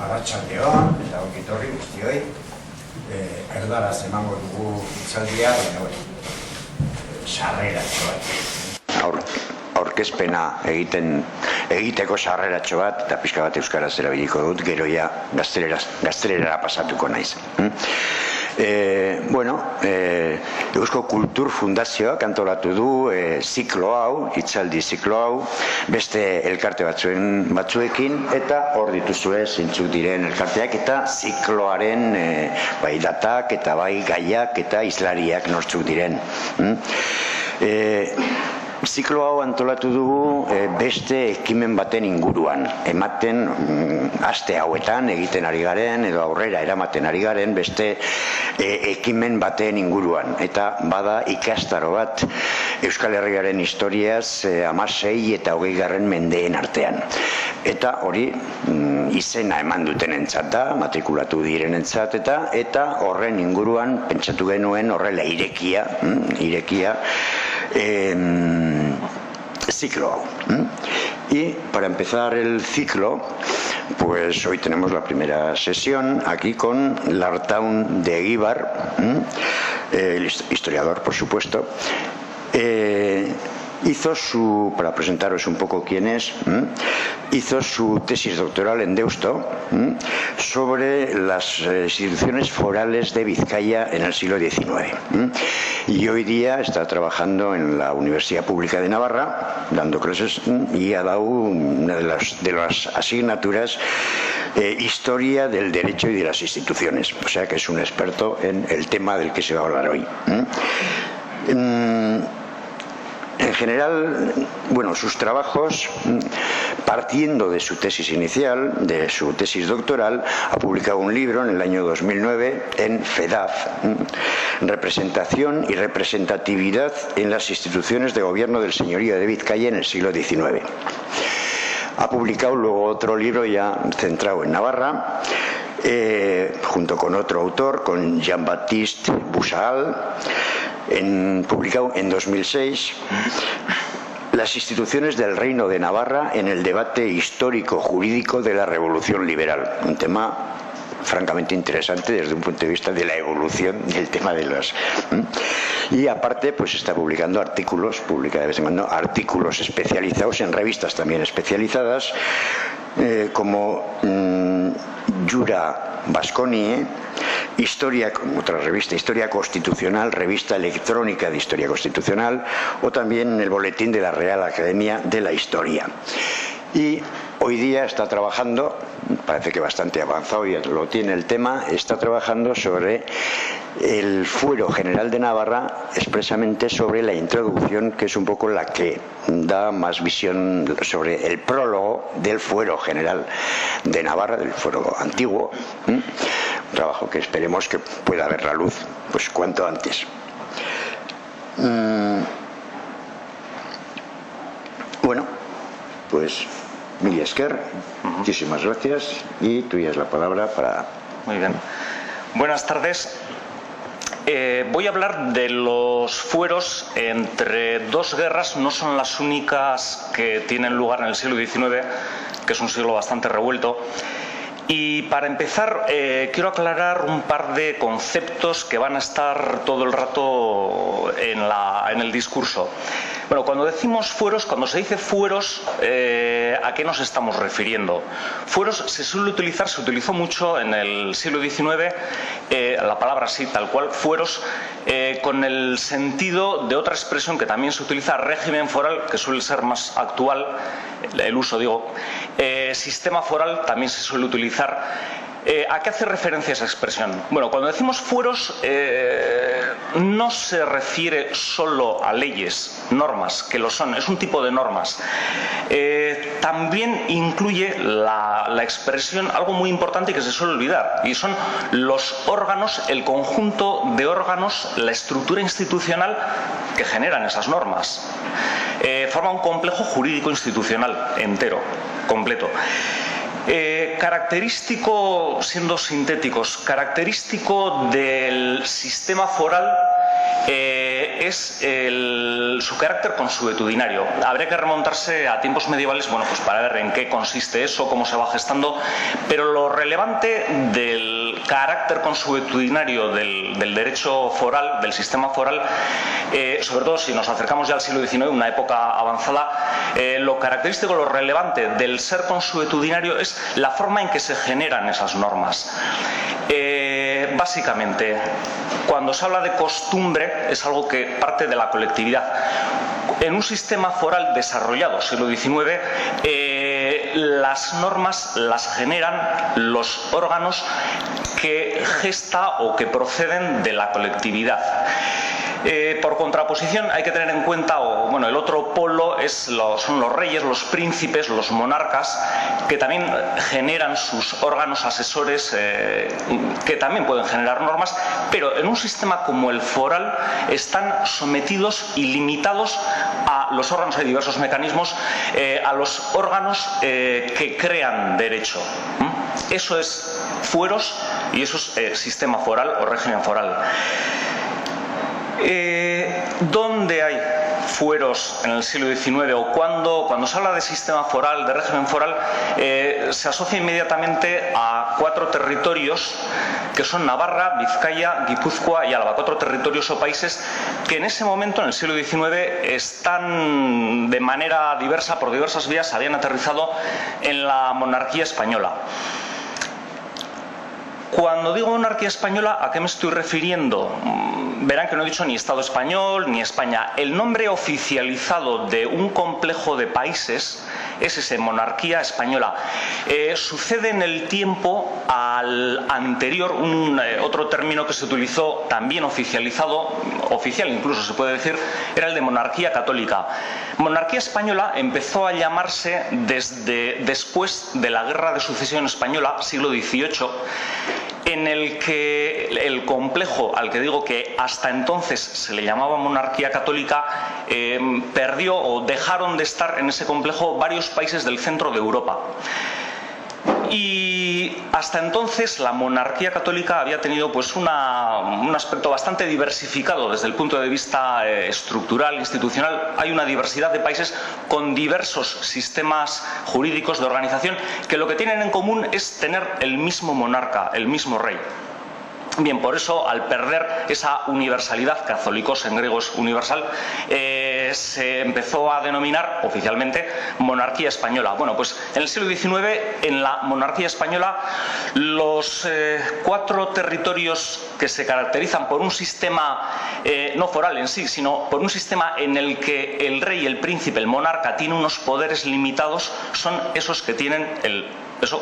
Arratsaldeon eta ongi etorri guztioi. Erdaraz emango dugu hitzaldia, sarreratxo bat. Aurkezpena egiteko sarreratxo bat, eta pixka bat euskaraz erabiliko dut, gero ja gaztelerara pasatuko naiz. Eusko Kultur Fundazioak antolatu du ziklo hau, hitzaldi ziklo hau, beste elkarte batzuekin, eta hor dituzue zeintzuk diren elkarteak eta zikloaren bai datak eta bai gaiak eta hizlariak nortzuk diren. Ziklo hau antolatu dugu beste ekimen baten inguruan, ematen aste hauetan egiten ari garen edo aurrera eramaten ari garen beste ekimen baten inguruan, eta bada ikastaro bat Euskal Herriaren historiaz 16 eta 20. Mendeen artean. Eta hori izena eman dutenentzat da, matrikulatu direnentzat, eta horren inguruan pentsatu genuen horrela irekia ciclo. Y para empezar el ciclo, pues hoy tenemos la primera sesión aquí con Lartaun de Eguíbar, el historiador, por supuesto. Para presentaros un poco quién es, hizo su tesis doctoral en Deusto sobre las instituciones forales de Vizcaya en el siglo XIX. Y hoy día está trabajando en la Universidad Pública de Navarra, dando clases, y ha dado una de las asignaturas Historia del Derecho y de las Instituciones. O sea que es un experto en el tema del que se va a hablar hoy. En general, sus trabajos, partiendo de su tesis inicial, de su tesis doctoral, ha publicado un libro en el año 2009 en FEDAF, Representación y representatividad en las instituciones de gobierno del señorío de Vizcaya en el siglo XIX. Ha publicado luego otro libro ya centrado en Navarra, junto con otro autor, con Jean-Baptiste Bussaal, publicado en 2006, Las instituciones del Reino de Navarra en el debate histórico-jurídico de la Revolución Liberal. Un tema francamente interesante desde un punto de vista de la evolución del tema de las... Y aparte, pues está publicando artículos, publica de vez en cuando artículos especializados en revistas también especializadas, como Jura Vasconi, otra revista, Historia Constitucional, revista electrónica de Historia Constitucional, o también el Boletín de la Real Academia de la Historia. Y hoy día está trabajando, parece que bastante avanzado y lo tiene el tema, está trabajando sobre el Fuero General de Navarra, expresamente sobre la introducción, que es un poco la que da más visión sobre el prólogo del Fuero General de Navarra, del Fuero antiguo. Un trabajo que esperemos que pueda ver la luz pues cuanto antes. Pues Mili Esker, muchísimas gracias, y tuya es la palabra para... Muy bien. Buenas tardes. Voy a hablar de los fueros entre dos guerras. No son las únicas que tienen lugar en el siglo XIX, que es un siglo bastante revuelto. Y para empezar, quiero aclarar un par de conceptos que van a estar todo el rato en el discurso. Bueno, cuando decimos fueros, cuando se dice fueros, ¿a qué nos estamos refiriendo? Fueros se utilizó mucho en el siglo XIX, la palabra así, tal cual, fueros, con el sentido de otra expresión que también se utiliza, régimen foral, que suele ser más actual, el uso digo, sistema foral también se suele utilizar. ¿A qué hace referencia esa expresión? Bueno, cuando decimos fueros no se refiere solo a leyes, normas, que lo son, es un tipo de normas. También incluye la expresión algo muy importante que se suele olvidar, y son los órganos, el conjunto de órganos, la estructura institucional que generan esas normas. Forma un complejo jurídico institucional entero, completo. Característico, siendo sintéticos, característico del sistema foral es su carácter consuetudinario. Habría que remontarse a tiempos medievales, bueno, pues para ver en qué consiste eso, cómo se va gestando, pero lo relevante del carácter consuetudinario del derecho foral, del sistema foral, sobre todo si nos acercamos ya al siglo XIX, una época avanzada, lo característico, lo relevante del ser consuetudinario es la forma en que se generan esas normas. Básicamente, cuando se habla de costumbre, es algo que parte de la colectividad. En un sistema foral desarrollado, siglo XIX, las normas las generan los órganos que gesta o que proceden de la colectividad. Por contraposición, hay que tener en cuenta, el otro polo son los reyes, los príncipes, los monarcas, que también generan sus órganos asesores, que también pueden generar normas, pero en un sistema como el foral están sometidos y limitados a los órganos, hay diversos mecanismos, a los órganos que crean derecho. Eso es fueros y eso es sistema foral o régimen foral. ¿Dónde hay fueros en el siglo XIX o cuando se habla de sistema foral, de régimen foral, se asocia inmediatamente a 4 territorios que son Navarra, Vizcaya, Guipúzcoa y Álava, 4 territorios o países que en ese momento, en el siglo XIX, están de manera diversa, por diversas vías, habían aterrizado en la monarquía española. Cuando digo monarquía española, ¿a qué me estoy refiriendo? Verán que no he dicho ni Estado español ni España. El nombre oficializado de un complejo de países es ese, monarquía española. Sucede en el tiempo al anterior, otro término que se utilizó también oficializado, oficial incluso se puede decir, era el de monarquía católica. Monarquía española empezó a llamarse después de la Guerra de Sucesión Española, siglo XVIII, en el que el complejo al que digo que hasta entonces se le llamaba monarquía católica perdió o dejaron de estar en ese complejo varios países del centro de Europa. Y hasta entonces la monarquía católica había tenido pues un aspecto bastante diversificado desde el punto de vista estructural, institucional. Hay una diversidad de países con diversos sistemas jurídicos de organización que lo que tienen en común es tener el mismo monarca, el mismo rey. Bien, por eso, al perder esa universalidad, catholicos en griego es universal, se empezó a denominar oficialmente monarquía española. Bueno, pues en el siglo XIX, en la monarquía española, los 4 territorios que se caracterizan por un sistema, no foral en sí, sino por un sistema en el que el rey, el príncipe, el monarca tiene unos poderes limitados, son esos que tienen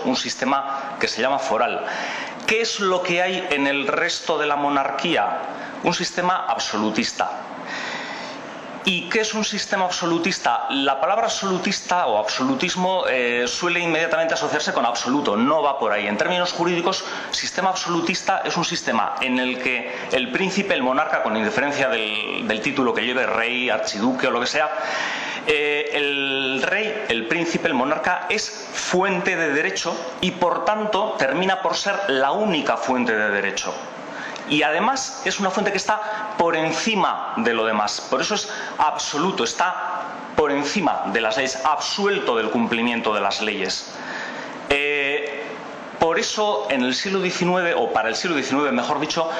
un sistema que se llama foral. ¿Qué es lo que hay en el resto de la monarquía? Un sistema absolutista. ¿Y qué es un sistema absolutista? La palabra absolutista o absolutismo suele inmediatamente asociarse con absoluto, no va por ahí. En términos jurídicos, sistema absolutista es un sistema en el que el príncipe, el monarca, con independencia del título que lleve, rey, archiduque o lo que sea, el rey, el príncipe, el monarca es fuente de derecho y por tanto termina por ser la única fuente de derecho. Y además es una fuente que está por encima de lo demás. Por eso es absoluto, está por encima de las leyes, absuelto del cumplimiento de las leyes. Por eso en el siglo XIX, o para el siglo XIX mejor dicho,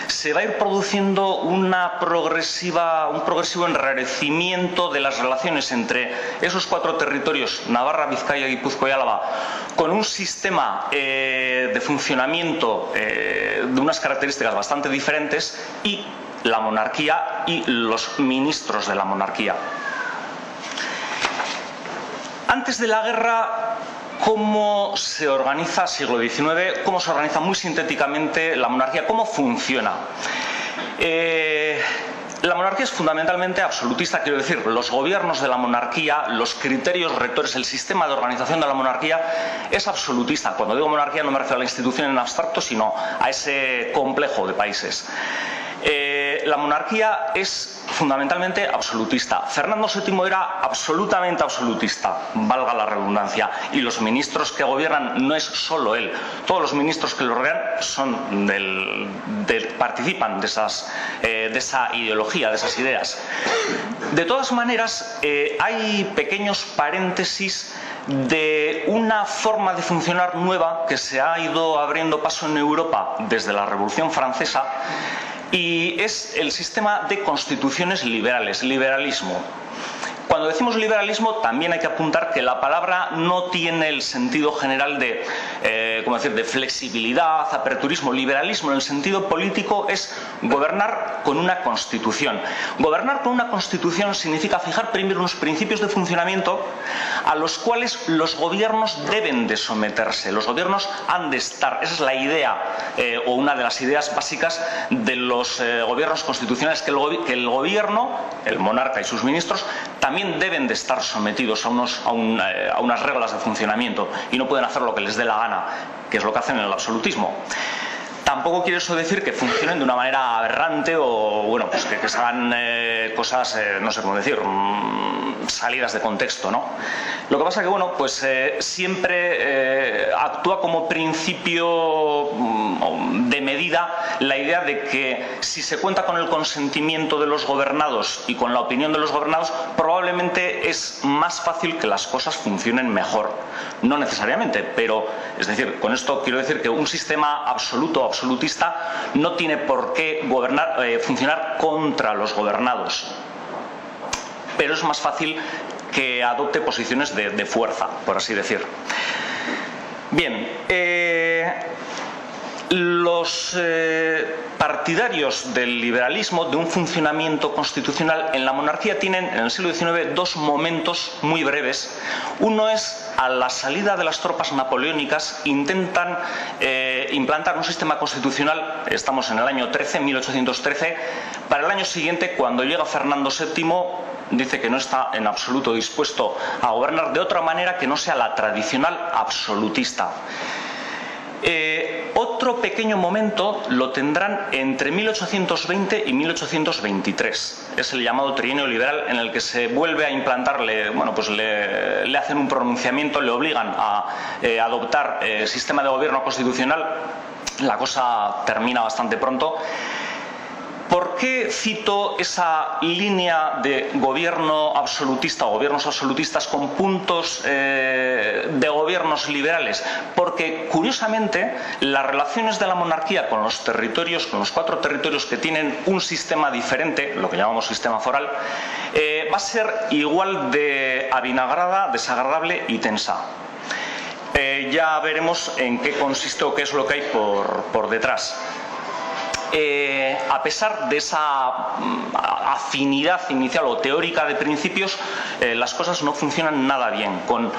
se va a ir produciendo un progresivo enrarecimiento de las relaciones entre esos 4 territorios, Navarra, Vizcaya, Guipúzcoa y Álava, con un sistema de funcionamiento de unas características bastante diferentes, y la monarquía y los ministros de la monarquía. Antes de la guerra, ¿cómo se organiza, siglo XIX, cómo se organiza muy sintéticamente la monarquía? ¿Cómo funciona? La monarquía es fundamentalmente absolutista, quiero decir, los gobiernos de la monarquía, los criterios rectores, el sistema de organización de la monarquía es absolutista. Cuando digo monarquía no me refiero a la institución en abstracto, sino a ese complejo de países. La monarquía es fundamentalmente absolutista. Fernando VII era absolutamente absolutista, valga la redundancia, y los ministros que gobiernan no es solo él. Todos los ministros que lo rodean son participan de esa ideología, de esas ideas. De todas maneras, hay pequeños paréntesis de una forma de funcionar nueva que se ha ido abriendo paso en Europa desde la Revolución Francesa, y es el sistema de constituciones liberales, liberalismo. Cuando decimos liberalismo, también hay que apuntar que la palabra no tiene el sentido general de flexibilidad, aperturismo. Liberalismo en el sentido político es gobernar con una constitución. Gobernar con una constitución significa fijar primero unos principios de funcionamiento a los cuales los gobiernos deben de someterse. Los gobiernos han de estar. Esa es la idea, o una de las ideas básicas de los gobiernos constitucionales, que el gobierno, el monarca y sus ministros, también deben de estar sometidos a unas reglas de funcionamiento y no pueden hacer lo que les dé la gana, que es lo que hacen en el absolutismo. Tampoco quiere eso decir que funcionen de una manera aberrante o que se hagan cosas, no sé cómo decir, salidas de contexto, ¿no? Lo que pasa que siempre actúa como principio de medida la idea de que si se cuenta con el consentimiento de los gobernados y con la opinión de los gobernados, probablemente es más fácil que las cosas funcionen mejor. No necesariamente, pero es decir, con esto quiero decir que un sistema absolutista no tiene por qué funcionar contra los gobernados, pero es más fácil que adopte posiciones de fuerza, por así decir. Bien, los partidarios del liberalismo, de un funcionamiento constitucional en la monarquía, tienen en el siglo XIX dos momentos muy breves. Uno es a la salida de las tropas napoleónicas, intentan implantar un sistema constitucional, estamos en el año 1813, para el año siguiente, cuando llega Fernando VII, dice que no está en absoluto dispuesto a gobernar de otra manera que no sea la tradicional absolutista. Otro pequeño momento lo tendrán entre 1820 y 1823. Es el llamado trienio liberal, en el que se vuelve a implantarle, le hacen un pronunciamiento, le obligan a adoptar sistema de gobierno constitucional. La cosa termina bastante pronto. ¿Por qué cito esa línea de gobierno absolutista o gobiernos absolutistas con puntos de gobiernos liberales? Porque, curiosamente, las relaciones de la monarquía con los territorios, con los 4 territorios que tienen un sistema diferente, lo que llamamos sistema foral, va a ser igual de avinagrada, desagradable y tensa. Ya veremos en qué consiste o qué es lo que hay por detrás. A pesar de esa afinidad inicial o teórica de principios, las cosas no funcionan nada bien con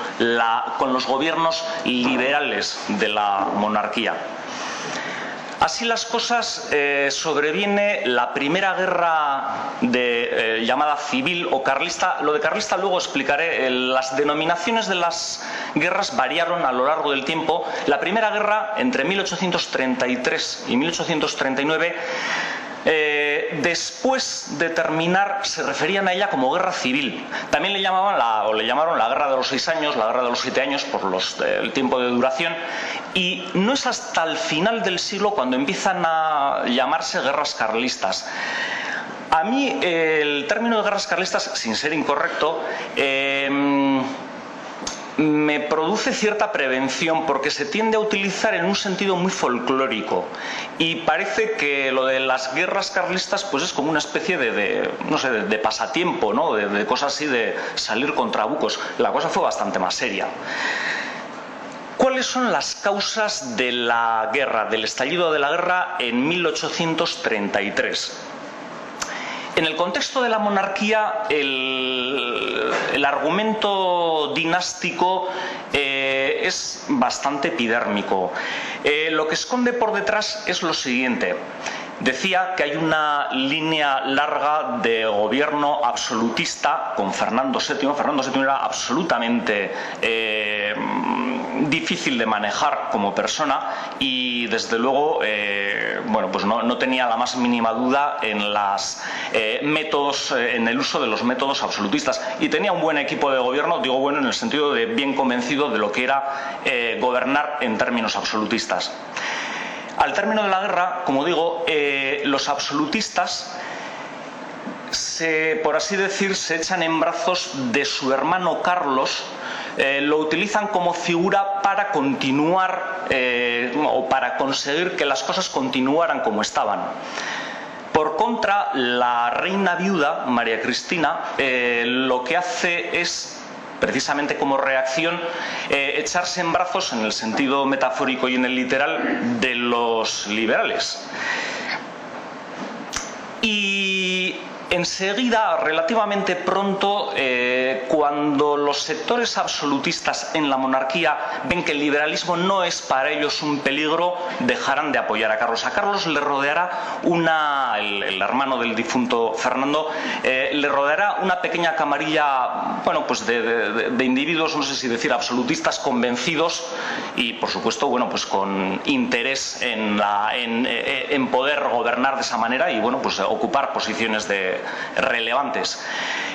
los gobiernos liberales de la monarquía. Así las cosas, sobreviene la primera guerra llamada civil o carlista. Lo de carlista luego explicaré. Las denominaciones de las guerras variaron a lo largo del tiempo. La primera guerra, entre 1833 y 1839, después de terminar, se referían a ella como guerra civil. También le llamaron la guerra de los 6 años, la guerra de los 7 años, por el tiempo de duración. Y no es hasta el final del siglo cuando empiezan a llamarse guerras carlistas. A mí el término de guerras carlistas, sin ser incorrecto, me produce cierta prevención, porque se tiende a utilizar en un sentido muy folclórico, y parece que lo de las guerras carlistas pues es como una especie de pasatiempo, ¿no? de cosas así, de salir contra bucos. La cosa fue bastante más seria. ¿Cuáles son las causas de la guerra, del estallido de la guerra en 1833? En el contexto de la monarquía, el argumento dinástico es bastante epidérmico. Lo que esconde por detrás es lo siguiente. decía que hay una línea larga de gobierno absolutista con Fernando VII. Fernando VII era absolutamente difícil de manejar como persona y desde luego bueno, pues no tenía la más mínima duda en en el uso de los métodos absolutistas, y tenía un buen equipo de gobierno, digo bueno en el sentido de bien convencido de lo que era gobernar en términos absolutistas. Al término de la guerra, como digo, los absolutistas, por así decir, se echan en brazos de su hermano Carlos, lo utilizan como figura para continuar o para conseguir que las cosas continuaran como estaban. Por contra, la reina viuda, María Cristina, lo que hace es, precisamente como reacción, echarse en brazos, en el sentido metafórico y en el literal, de los liberales. Y enseguida, relativamente pronto, cuando los sectores absolutistas en la monarquía ven que el liberalismo no es para ellos un peligro, dejarán de apoyar a Carlos. A Carlos le rodeará el hermano del difunto Fernando, le rodeará una pequeña camarilla, bueno, pues de individuos, no sé si decir absolutistas convencidos y, por supuesto, bueno, pues con interés en poder gobernar de esa manera y, bueno, pues ocupar posiciones relevantes.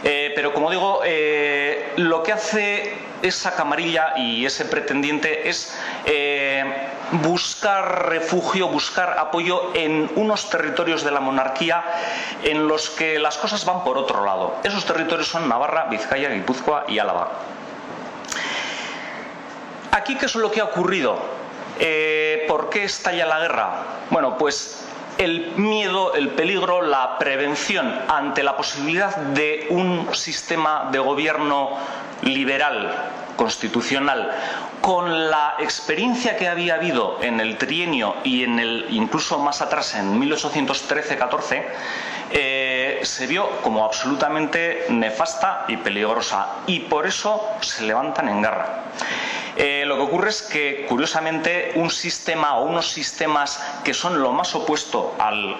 Pero como digo, lo que hace esa camarilla y ese pretendiente es buscar refugio, buscar apoyo en unos territorios de la monarquía en los que las cosas van por otro lado. Esos territorios son Navarra, Vizcaya, Guipúzcoa y Álava. Aquí, ¿qué es lo que ha ocurrido? ¿Por qué estalla la guerra? Bueno, pues el miedo, el peligro, la prevención ante la posibilidad de un sistema de gobierno liberal, constitucional, con la experiencia que había habido en el trienio y incluso más atrás, en 1813-14, se vio como absolutamente nefasta y peligrosa, y por eso se levantan en guerra. Lo que ocurre es que, curiosamente, un sistema o unos sistemas que son lo más opuesto al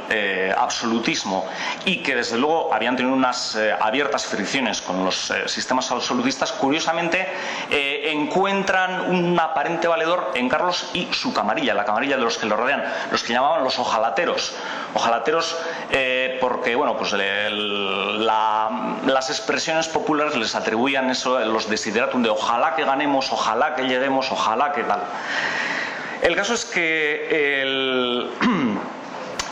absolutismo y que, desde luego, habían tenido unas abiertas fricciones con los sistemas absolutistas, curiosamente encuentran un aparente valedor en Carlos y su camarilla, la camarilla de los que lo rodean, los que llamaban los ojalateros. Ojalateros porque, bueno, pues las expresiones populares les atribuían eso, los desideratum de ojalá que ganemos, ojalá que lleguemos, ojalá que tal. El caso es que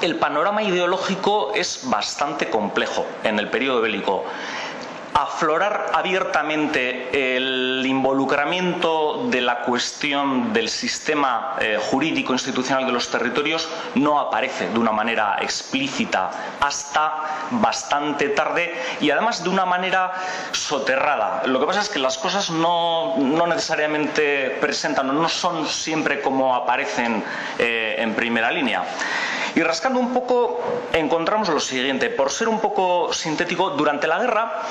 el panorama ideológico es bastante complejo en el periodo bélico. Aflorar abiertamente el involucramiento de la cuestión del sistema jurídico institucional de los territorios no aparece de una manera explícita hasta bastante tarde y además de una manera soterrada. Lo que pasa es que las cosas no necesariamente presentan, no son siempre como aparecen en primera línea. Y rascando un poco encontramos lo siguiente. Por ser un poco sintético, durante la guerra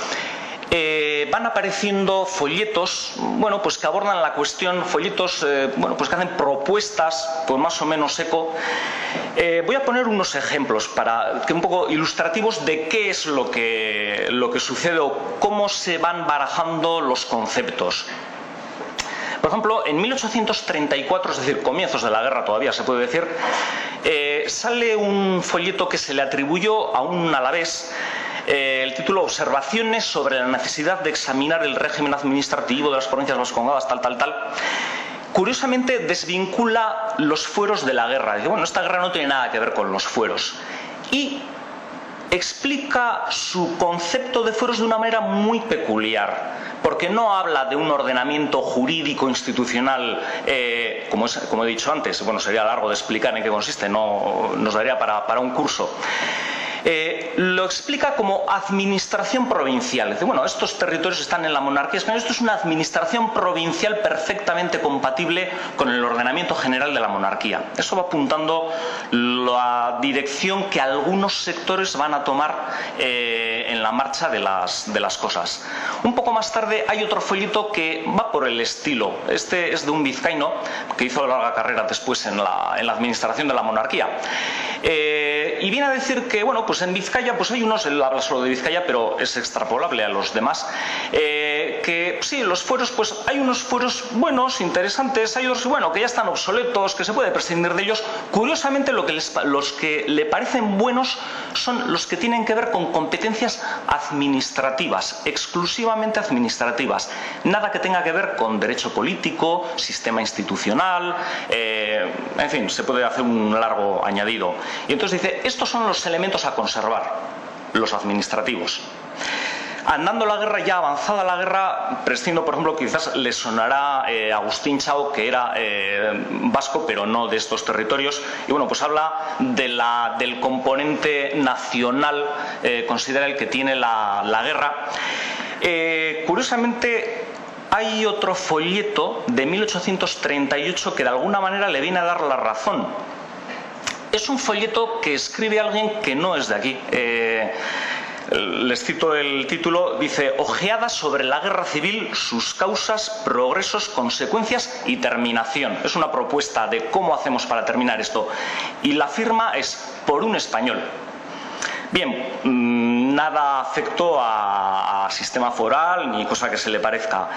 van apareciendo folletos, bueno, pues que abordan la cuestión, folletos, bueno, pues que hacen propuestas, pues más o menos eco. Voy a poner unos ejemplos para que un poco ilustrativos de qué es lo que sucede o cómo se van barajando los conceptos. Por ejemplo, en 1834, es decir, comienzos de la guerra todavía se puede decir, sale un folleto que se le atribuyó a un alavés, el título Observaciones sobre la necesidad de examinar el régimen administrativo de las provincias vascongadas, tal. Curiosamente desvincula los fueros de la guerra. Dice, bueno, esta guerra no tiene nada que ver con los fueros. Y explica su concepto de fueros de una manera muy peculiar, porque no habla de un ordenamiento jurídico institucional, como he dicho antes, bueno, sería largo de explicar en qué consiste, no nos daría para un curso. Lo explica como administración provincial. Dice, bueno, estos territorios están en la monarquía española, esto es una administración provincial perfectamente compatible con el ordenamiento general de la monarquía. Eso va apuntando la dirección que algunos sectores van a tomar en la marcha de las cosas. Un poco más tarde hay otro folleto que va por el estilo. Este es de un vizcaíno que hizo larga carrera después en la administración de la monarquía. Y viene a decir que, bueno, pues en Vizcaya, pues hay unos, él habla solo de Vizcaya, pero es extrapolable a los demás, que sí, los fueros, pues hay unos fueros buenos, interesantes, hay otros, bueno, que ya están obsoletos, que se puede prescindir de ellos. Curiosamente, los que le parecen buenos son los que tienen que ver con competencias administrativas, exclusivamente administrativas. Nada que tenga que ver con derecho político, sistema institucional, en fin, se puede hacer un largo añadido. Y entonces dice, estos son los elementos a conservar, los administrativos. Andando la guerra, ya avanzada la guerra, prescindo, por ejemplo, quizás le sonará Agustín Chao, que era vasco, pero no de estos territorios, y bueno, pues habla del componente nacional, considera el que tiene la guerra. Curiosamente, hay otro folleto de 1838 que de alguna manera le viene a dar la razón. Es un folleto que escribe alguien que no es de aquí. Les cito el título, dice: Ojeada sobre la guerra civil, sus causas, progresos, consecuencias y terminación. Es una propuesta de cómo hacemos para terminar esto. Y la firma es por un español. Bien, nada afectó a sistema foral ni cosa que se le parezca.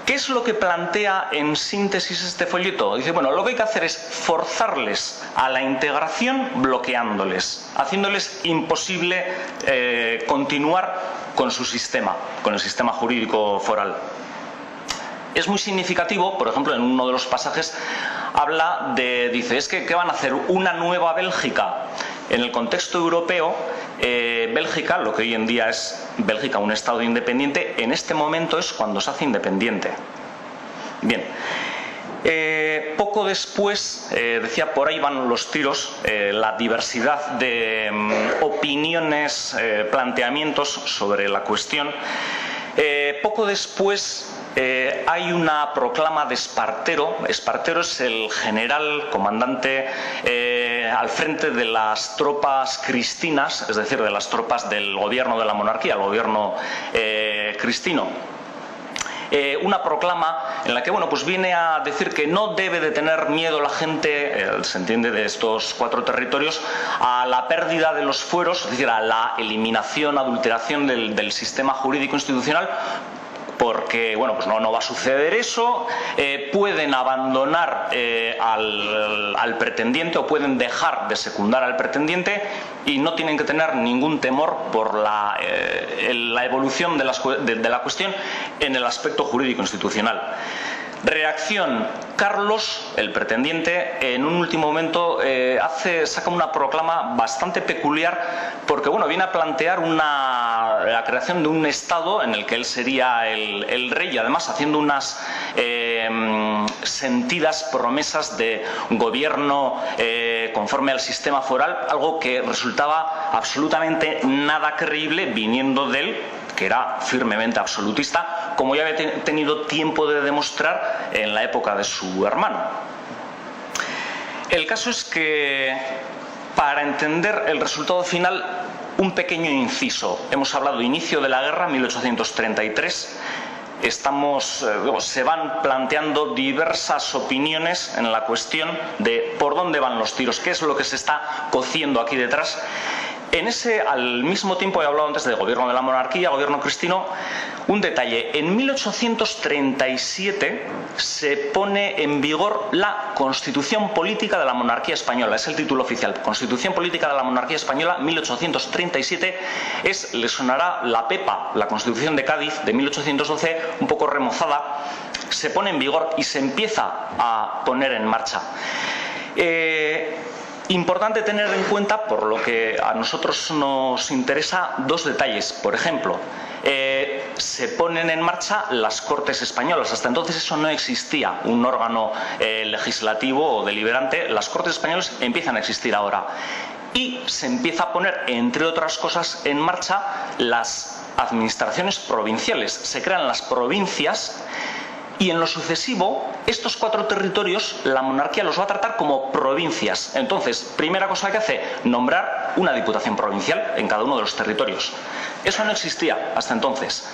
¿Qué es lo que plantea en síntesis este folleto? Dice, bueno, lo que hay que hacer es forzarles a la integración bloqueándoles, haciéndoles imposible continuar con su sistema, con el sistema jurídico foral. Es muy significativo, por ejemplo, en uno de los pasajes habla de, dice, es que ¿qué van a hacer? Una nueva Bélgica. En el contexto europeo, Bélgica, lo que hoy en día es Bélgica, un estado independiente, en este momento es cuando se hace independiente. Bien. Poco después, decía, por ahí van los tiros, la diversidad de opiniones, planteamientos sobre la cuestión. Poco después hay una proclama de Espartero. Espartero es el general comandante al frente de las tropas cristinas, es decir, de las tropas del gobierno de la monarquía, el gobierno cristino. Una proclama en la que, bueno, pues viene a decir que no debe de tener miedo la gente, se entiende, de estos 4 territorios, a la pérdida de los fueros, es decir, a la eliminación, adulteración del sistema jurídico institucional, porque, bueno, pues no va a suceder eso. Pueden abandonar al pretendiente o pueden dejar de secundar al pretendiente y no tienen que tener ningún temor por la evolución de la cuestión en el aspecto jurídico institucional. Reacción: Carlos, el pretendiente, en un último momento saca una proclama bastante peculiar porque, bueno, viene a plantear la creación de un estado en el que él sería el rey y además haciendo unas sentidas promesas de gobierno conforme al sistema foral, algo que resultaba absolutamente nada creíble viniendo de él, que era firmemente absolutista, como ya había tenido tiempo de demostrar en la época de su hermano. El caso es que, para entender el resultado final, un pequeño inciso. Hemos hablado de inicio de la guerra, 1833. Se van planteando diversas opiniones en la cuestión de por dónde van los tiros, qué es lo que se está cociendo aquí detrás. Al mismo tiempo, he hablado antes de gobierno de la monarquía, gobierno cristino. Un detalle: en 1837 se pone en vigor la Constitución Política de la Monarquía Española, es el título oficial, Constitución Política de la Monarquía Española, 1837. Le sonará la PEPA, la Constitución de Cádiz, de 1812, un poco remozada. Se pone en vigor y se empieza a poner en marcha. Importante tener en cuenta, por lo que a nosotros nos interesa, 2 detalles. Por ejemplo, se ponen en marcha las Cortes Españolas. Hasta entonces eso no existía, un órgano legislativo o deliberante. Las Cortes Españolas empiezan a existir ahora. Y se empieza a poner, entre otras cosas, en marcha las administraciones provinciales. Se crean las provincias. Y en lo sucesivo, estos 4 territorios, la monarquía los va a tratar como provincias. Entonces, primera cosa que hace, nombrar una diputación provincial en cada uno de los territorios. Eso no existía hasta entonces.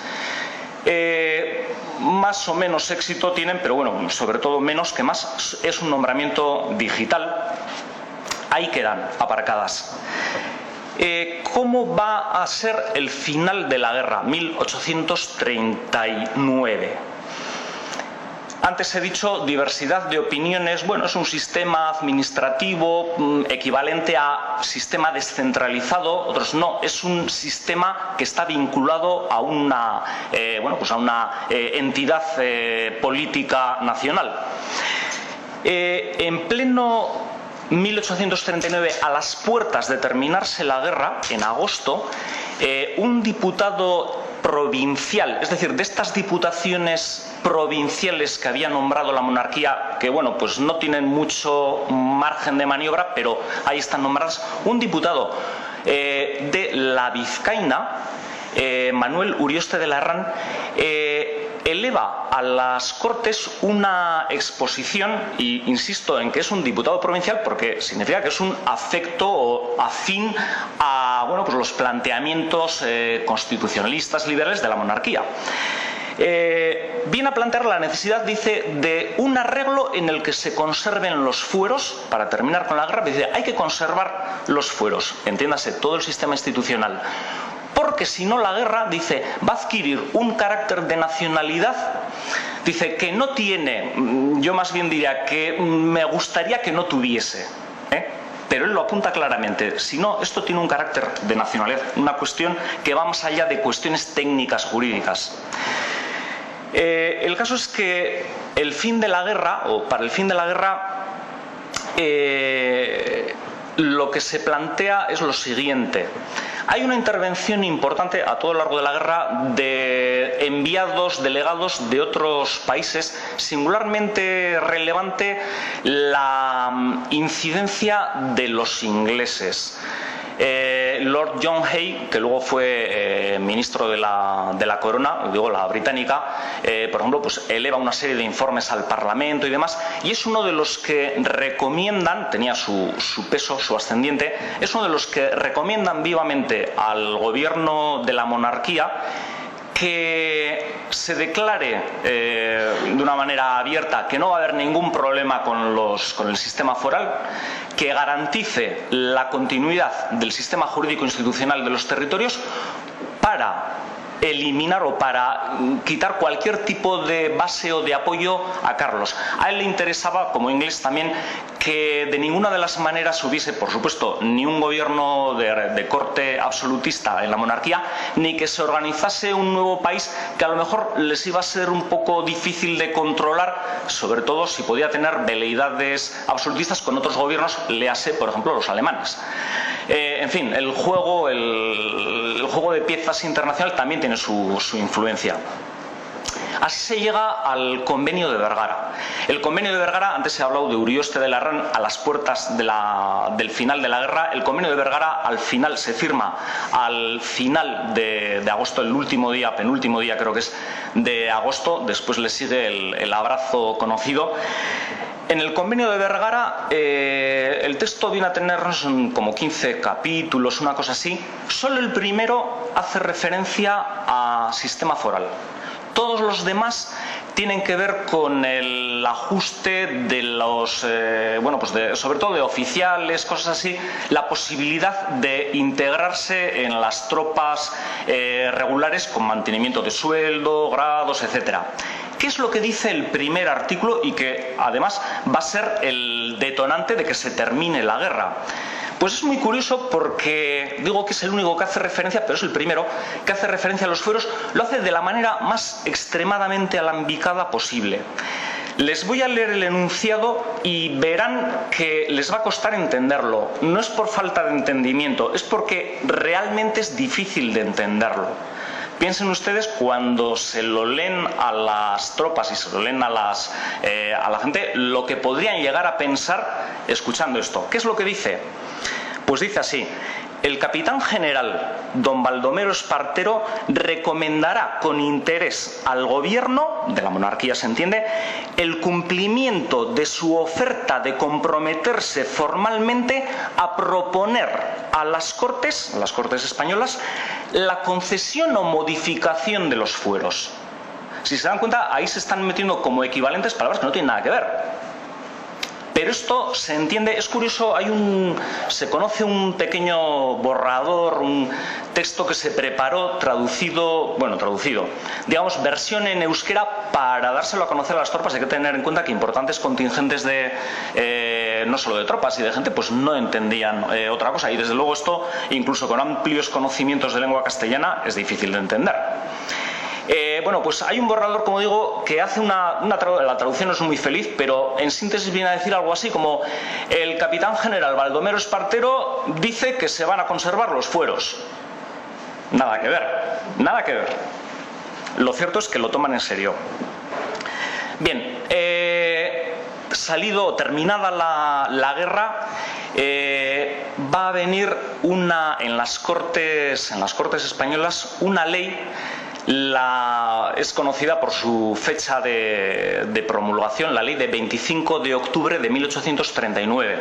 Más o menos éxito tienen, pero bueno, sobre todo menos que más, es un nombramiento digital. ahí quedan aparcadas. ¿Cómo va a ser el final de la guerra? 1839. Antes he dicho diversidad de opiniones. Bueno, es un sistema administrativo equivalente a sistema descentralizado. Otros no. Es un sistema que está vinculado a una, a una entidad política nacional. En pleno 1839, a las puertas de terminarse la guerra, en agosto, un diputado provincial, es decir, de estas diputaciones provinciales que había nombrado la monarquía, que bueno, pues no tienen mucho margen de maniobra, pero ahí están nombradas, un diputado de la Vizcaína, Manuel Urioste de la Herrán, eleva a las Cortes una exposición, y insisto en que es un diputado provincial porque significa que es un afecto o afín a los planteamientos constitucionalistas liberales de la monarquía. Viene a plantear la necesidad, dice, de un arreglo en el que se conserven los fueros. Para terminar con la guerra, dice, hay que conservar los fueros, entiéndase, todo el sistema institucional, porque si no la guerra, dice, va a adquirir un carácter de nacionalidad, dice, que no tiene, yo más bien diría que me gustaría que no tuviese, pero él lo apunta claramente. Si no, esto tiene un carácter de nacionalidad, una cuestión que va más allá de cuestiones técnicas jurídicas. El caso es que el fin de la guerra, o para el fin de la guerra, lo que se plantea es lo siguiente. Hay una intervención importante a todo lo largo de la guerra de enviados, delegados de otros países, singularmente relevante la incidencia de los ingleses. Lord John Hay, que luego fue ministro de la corona, digo la británica, por ejemplo, pues eleva una serie de informes al Parlamento y demás, y es uno de los que recomiendan, tenía su peso, su ascendiente, es uno de los que recomiendan vivamente al gobierno de la monarquía que se declare de una manera abierta que no va a haber ningún problema con el sistema foral, que garantice la continuidad del sistema jurídico institucional de los territorios para eliminar o para quitar cualquier tipo de base o de apoyo a Carlos. A él le interesaba, como inglés también, que de ninguna de las maneras hubiese, por supuesto, ni un gobierno de corte absolutista en la monarquía, ni que se organizase un nuevo país que a lo mejor les iba a ser un poco difícil de controlar, sobre todo si podía tener veleidades absolutistas con otros gobiernos, léase, por ejemplo, los alemanes. En fin, el juego de piezas internacional también tiene su influencia. Así se llega al Convenio de Vergara. El Convenio de Vergara, antes se ha hablado de Urioste de la Herrán a las puertas del final de la guerra. El Convenio de Vergara al final se firma al final de agosto, el último día, penúltimo día creo que es, de agosto. Después le sigue el abrazo conocido. En el Convenio de Vergara el texto viene a tener como 15 capítulos, una cosa así. Solo el primero hace referencia a sistema foral. Todos los demás tienen que ver con el ajuste de los, sobre todo de oficiales, cosas así, la posibilidad de integrarse en las tropas regulares con mantenimiento de sueldo, grados, etcétera. ¿Qué es lo que dice el primer artículo y que además va a ser el detonante de que se termine la guerra? Pues es muy curioso porque digo que es el único que hace referencia, pero es el primero que hace referencia a los fueros. Lo hace de la manera más extremadamente alambicada posible. Les voy a leer el enunciado y verán que les va a costar entenderlo. No es por falta de entendimiento, es porque realmente es difícil de entenderlo. Piensen ustedes cuando se lo leen a las tropas y se lo leen a la gente, lo que podrían llegar a pensar escuchando esto. ¿Qué es lo que dice? Pues dice así: el capitán general don Baldomero Espartero recomendará con interés al gobierno, de la monarquía se entiende, el cumplimiento de su oferta de comprometerse formalmente a proponer a las Cortes españolas, la concesión o modificación de los fueros. Si se dan cuenta, ahí se están metiendo como equivalentes palabras que no tienen nada que ver. Pero Pero esto se entiende, es curioso, se conoce un pequeño borrador, un texto que se preparó, traducido, digamos, versión en euskera para dárselo a conocer a las tropas. Hay que tener en cuenta que importantes contingentes no solo de tropas y de gente, pues no entendían otra cosa. Y desde luego esto, incluso con amplios conocimientos de lengua castellana, es difícil de entender. Pues hay un borrador, como digo, que hace la traducción no es muy feliz, pero en síntesis viene a decir algo así como: el capitán general Baldomero Espartero dice que se van a conservar los fueros. Nada que ver, nada que ver. Lo cierto es que lo toman en serio. Bien, terminada la guerra, va a venir en las Cortes españolas una ley. Es conocida por su fecha de promulgación, la ley de 25 de octubre de 1839,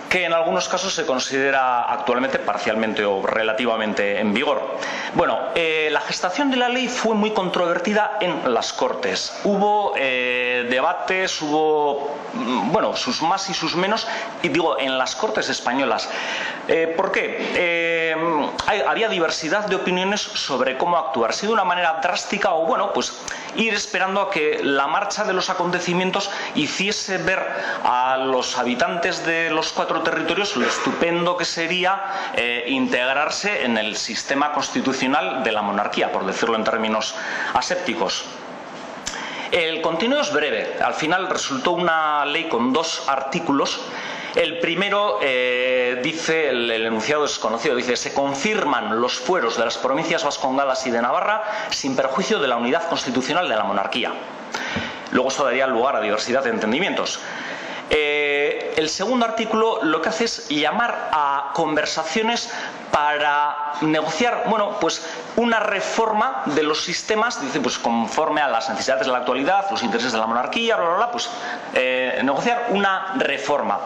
que en algunos casos se considera actualmente parcialmente o relativamente en vigor. La gestación de la ley fue muy controvertida en las Cortes. Hubo debates, hubo sus más y sus menos, y digo, en las Cortes españolas. ¿Por qué? Había diversidad de opiniones sobre cómo actuar, si de una manera drástica o ir esperando a que la marcha de los acontecimientos hiciese ver a los habitantes de los 4 territorios lo estupendo que sería integrarse en el sistema constitucional de la monarquía, por decirlo en términos asépticos. El contenido es breve. Al final resultó una ley con 2 artículos. El primero dice, el enunciado es conocido, dice: se confirman los fueros de las provincias vascongadas y de Navarra sin perjuicio de la unidad constitucional de la monarquía. Luego esto daría lugar a diversidad de entendimientos. El segundo artículo lo que hace es llamar a conversaciones para negociar, una reforma de los sistemas, dice, conforme a las necesidades de la actualidad, los intereses de la monarquía, negociar una reforma.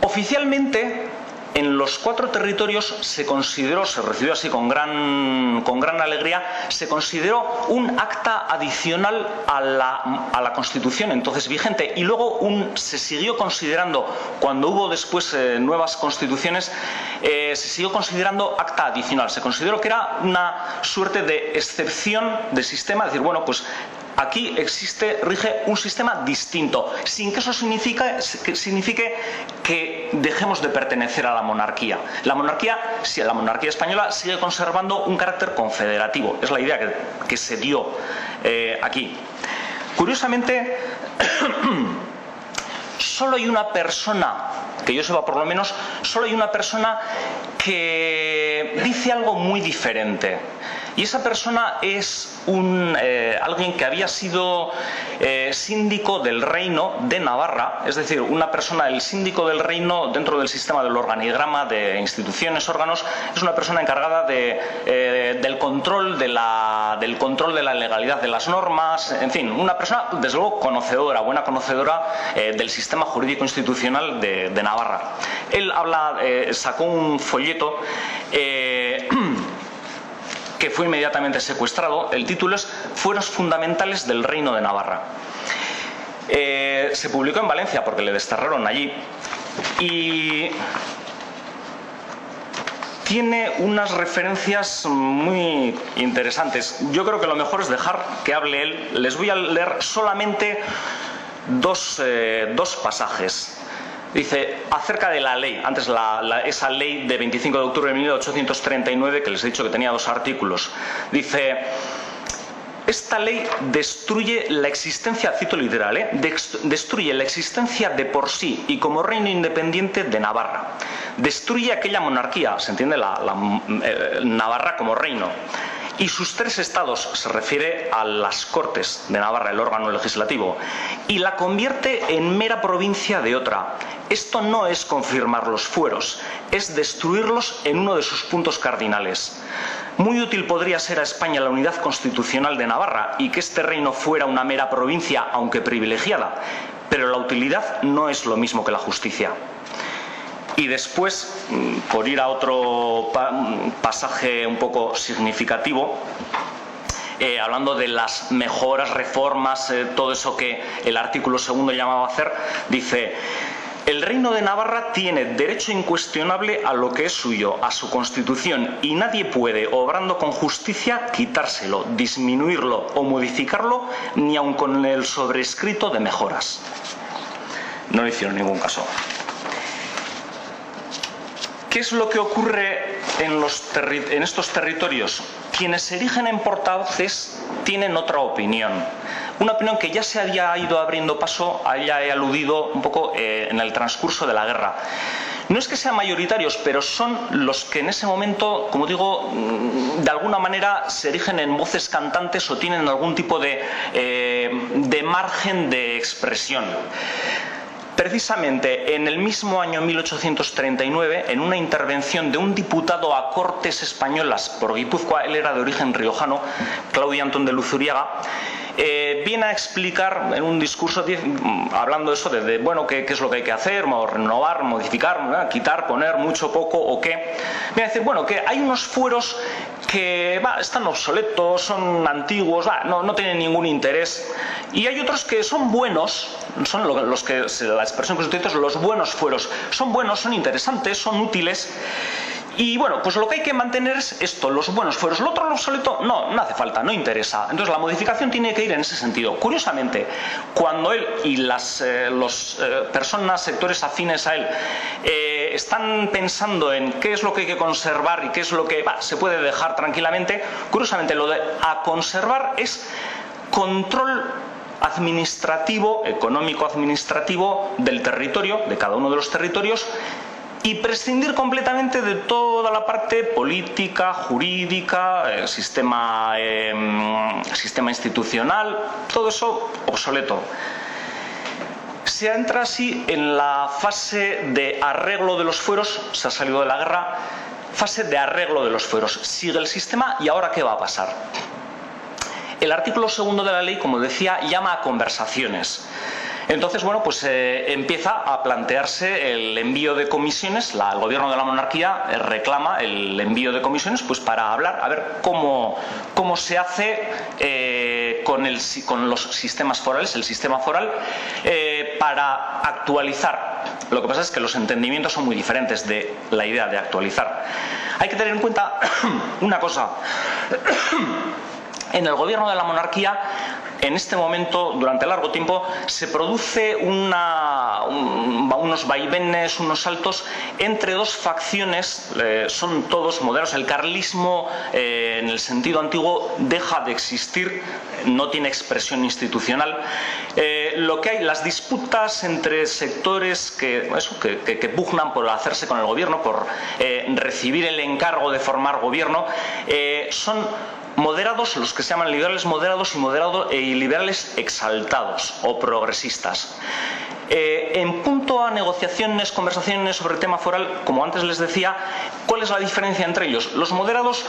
Oficialmente, en los 4 territorios se recibió así con gran alegría, se consideró un acta adicional a la Constitución entonces vigente, y luego se siguió considerando, cuando hubo después nuevas constituciones, se siguió considerando acta adicional. Se consideró que era una suerte de excepción de sistema, es decir, aquí rige un sistema distinto, sin que eso signifique que dejemos de pertenecer a la monarquía. La monarquía española sigue conservando un carácter confederativo. Es la idea que se dio aquí. Curiosamente, solo hay una persona, que yo sepa por lo menos, que dice algo muy diferente. Y esa persona es alguien que había sido síndico del Reino de Navarra, es decir, el síndico del Reino dentro del sistema del organigrama de instituciones, órganos, es una persona encargada del control de la legalidad de las normas, en fin, una persona desde luego buena conocedora del sistema jurídico institucional de Navarra. Él sacó un folleto que fue inmediatamente secuestrado. El título es Fueros fundamentales del Reino de Navarra. Se publicó en Valencia porque le desterraron allí, y tiene unas referencias muy interesantes. Yo creo que lo mejor es dejar que hable él. Les voy a leer solamente dos pasajes. Dice, acerca de la ley, antes esa ley de 25 de octubre de 1839, que les he dicho que tenía 2 artículos, dice: esta ley destruye la existencia, cito literal, destruye la existencia de por sí y como reino independiente de Navarra. Destruye aquella monarquía, se entiende Navarra como reino, y sus 3 estados, se refiere a las Cortes de Navarra, el órgano legislativo, y la convierte en mera provincia de otra. Esto no es confirmar los fueros, es destruirlos en uno de sus puntos cardinales. Muy útil podría ser a España la unidad constitucional de Navarra y que este reino fuera una mera provincia, aunque privilegiada, pero la utilidad no es lo mismo que la justicia. Y después, por ir a otro pasaje un poco significativo, hablando de las mejoras, reformas, todo eso que el artículo 2 llamaba a hacer, dice: el Reino de Navarra tiene derecho incuestionable a lo que es suyo, a su Constitución, y nadie puede, obrando con justicia, quitárselo, disminuirlo o modificarlo, ni aun con el sobrescrito de mejoras. No le hicieron ningún caso. ¿Qué es lo que ocurre en estos territorios? Quienes se erigen en portavoces tienen otra opinión. Una opinión que ya se había ido abriendo paso, ya he aludido un poco en el transcurso de la guerra. No es que sean mayoritarios, pero son los que en ese momento, como digo, de alguna manera se erigen en voces cantantes o tienen algún tipo de margen de expresión. Precisamente en el mismo año 1839, en una intervención de un diputado a Cortes Españolas por Guipúzcoa, él era de origen riojano, Claudio Antón de Luzuriaga, viene a explicar en un discurso hablando de eso, de bueno, qué es lo que hay que hacer, renovar, modificar, quitar, poner, mucho, poco o qué. Viene a decir, bueno, que hay unos fueros que están obsoletos, son antiguos, no tienen ningún interés, y hay otros que son buenos, son los que la expresión que se utiliza es los buenos fueros, son buenos, son interesantes, son útiles. Y bueno, pues lo que hay que mantener es esto, los buenos fueros. Lo otro, lo obsoleto, no hace falta, no interesa. Entonces la modificación tiene que ir en ese sentido. Curiosamente, cuando él y las personas, sectores afines a él, están pensando en qué es lo que hay que conservar y qué es lo que se puede dejar tranquilamente, curiosamente lo de a conservar es control administrativo, económico-administrativo del territorio, de cada uno de los territorios, y prescindir completamente de toda la parte política, jurídica, sistema institucional, todo eso obsoleto. Se entra así en la fase de arreglo de los fueros, se ha salido de la guerra, fase de arreglo de los fueros. Sigue el sistema y ahora ¿qué va a pasar? El artículo 2 de la ley, como decía, llama a conversaciones. Entonces, bueno, pues empieza a plantearse el envío de comisiones. El gobierno de la monarquía reclama el envío de comisiones pues para hablar, a ver cómo se hace con los sistemas forales, el sistema foral, para actualizar. Lo que pasa es que los entendimientos son muy diferentes de la idea de actualizar. Hay que tener en cuenta una cosa. En el gobierno de la monarquía, en este momento, durante largo tiempo, se produce unos vaivenes, unos saltos entre dos facciones, son todos moderados. El carlismo, en el sentido antiguo, deja de existir, no tiene expresión institucional. Lo que hay, las disputas entre sectores que pugnan por hacerse con el gobierno, por recibir el encargo de formar gobierno, son moderados, los que se llaman liberales moderados y liberales exaltados o progresistas. En punto a negociaciones, conversaciones sobre el tema foral, como antes les decía, ¿cuál es la diferencia entre ellos? Los moderados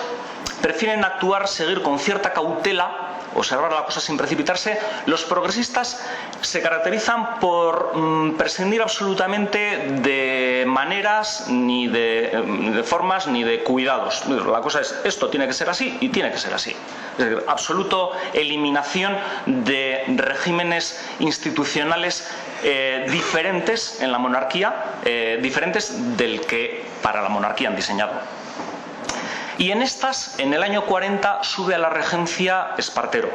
prefieren actuar, seguir con cierta cautela, observar la cosa sin precipitarse. Los progresistas se caracterizan por prescindir absolutamente de maneras, ni de formas, ni de cuidados. La cosa es, esto tiene que ser así y tiene que ser así. Es decir, absoluto eliminación de regímenes institucionales diferentes en la monarquía, diferentes del que para la monarquía han diseñado. Y en estas, en el año 40, sube a la regencia Espartero,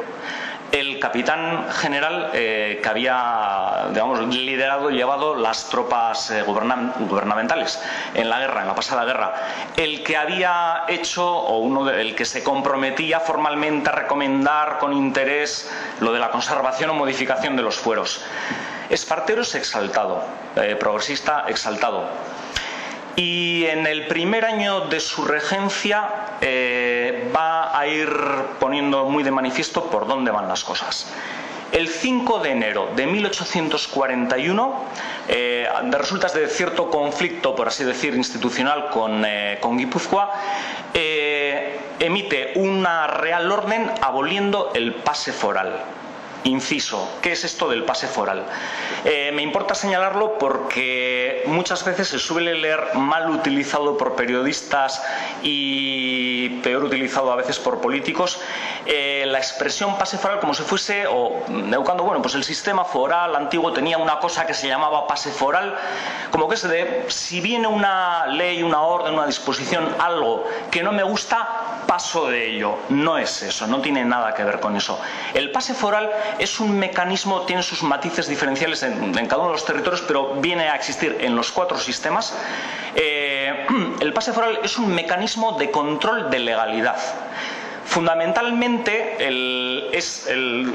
el capitán general que había, digamos, liderado y llevado las tropas gubernamentales en la guerra, en la pasada guerra, el que había hecho, el que se comprometía formalmente a recomendar con interés lo de la conservación o modificación de los fueros. Espartero es exaltado, progresista exaltado. Y en el primer año de su regencia va a ir poniendo muy de manifiesto por dónde van las cosas. El 5 de enero de 1841, de resultas de cierto conflicto, por así decir, institucional con Guipúzcoa, emite una real orden aboliendo el pase foral. Inciso, ¿qué es esto del pase foral? Me importa señalarlo porque muchas veces se suele leer mal utilizado por periodistas y peor utilizado a veces por políticos la expresión pase foral como si fuese, o educando, bueno, pues el sistema foral antiguo tenía una cosa que se llamaba pase foral, como que es de, si viene una ley, una orden, una disposición, algo que no me gusta, paso de ello. No es eso, no tiene nada que ver con eso. El pase foral es un mecanismo, tiene sus matices diferenciales en cada uno de los territorios, pero viene a existir en los 4 sistemas. El pase foral es un mecanismo de control de legalidad. Fundamentalmente es el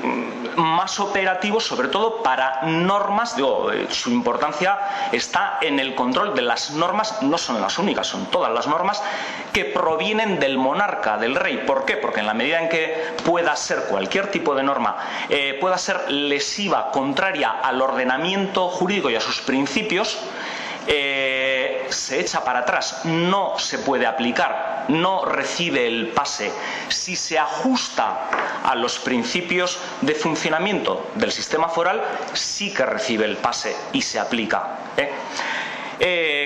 más operativo, sobre todo para normas. Su importancia está en el control de las normas, no son las únicas, son todas las normas que provienen del monarca, del rey. ¿Por qué? Porque en la medida en que pueda ser cualquier tipo de norma, pueda ser lesiva, contraria al ordenamiento jurídico y a sus principios, se echa para atrás, no se puede aplicar, no recibe el pase. Si se ajusta a los principios de funcionamiento del sistema foral, sí que recibe el pase y se aplica.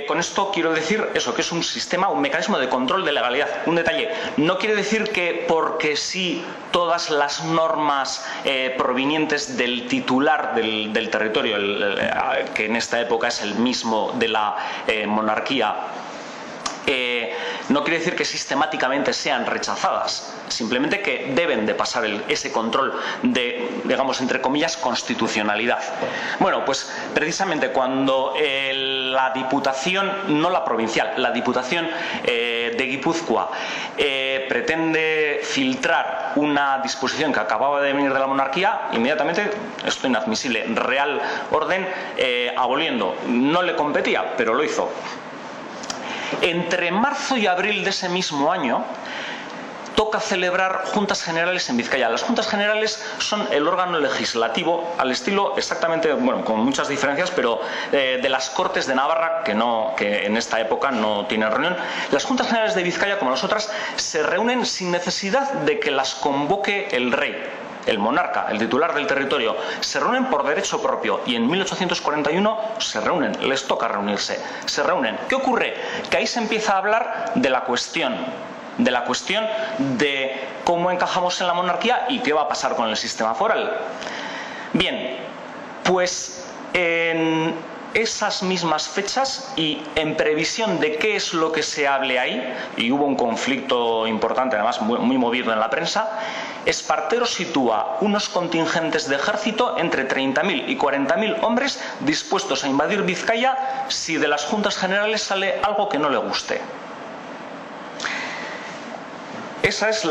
Con esto quiero decir eso, que es un sistema, un mecanismo de control de legalidad. Un detalle, no quiere decir que porque sí todas las normas provenientes del titular del territorio, que en esta época es el mismo de la monarquía, no quiere decir que sistemáticamente sean rechazadas, simplemente que deben de pasar ese control de, digamos, entre comillas, constitucionalidad. Bueno, pues precisamente cuando la Diputación, no la provincial, la Diputación de Guipúzcoa pretende filtrar una disposición que acababa de venir de la monarquía, inmediatamente, esto inadmisible, Real Orden, aboliendo. No le competía, pero lo hizo. Entre marzo y abril de ese mismo año toca celebrar Juntas Generales en Vizcaya. Las Juntas Generales son el órgano legislativo al estilo exactamente, bueno, con muchas diferencias, pero de las Cortes de Navarra, que en esta época no tienen reunión. Las Juntas Generales de Vizcaya, como las otras, se reúnen sin necesidad de que las convoque el rey. El monarca, el titular del territorio, se reúnen por derecho propio y en 1841 se reúnen, les toca reunirse, se reúnen. ¿Qué ocurre? Que ahí se empieza a hablar de la cuestión de cómo encajamos en la monarquía y qué va a pasar con el sistema foral. Bien, pues en esas mismas fechas y en previsión de qué es lo que se hable ahí, y hubo un conflicto importante, además muy movido en la prensa, Espartero sitúa unos contingentes de ejército entre 30.000 y 40.000 hombres dispuestos a invadir Vizcaya si de las Juntas Generales sale algo que no le guste. Esa es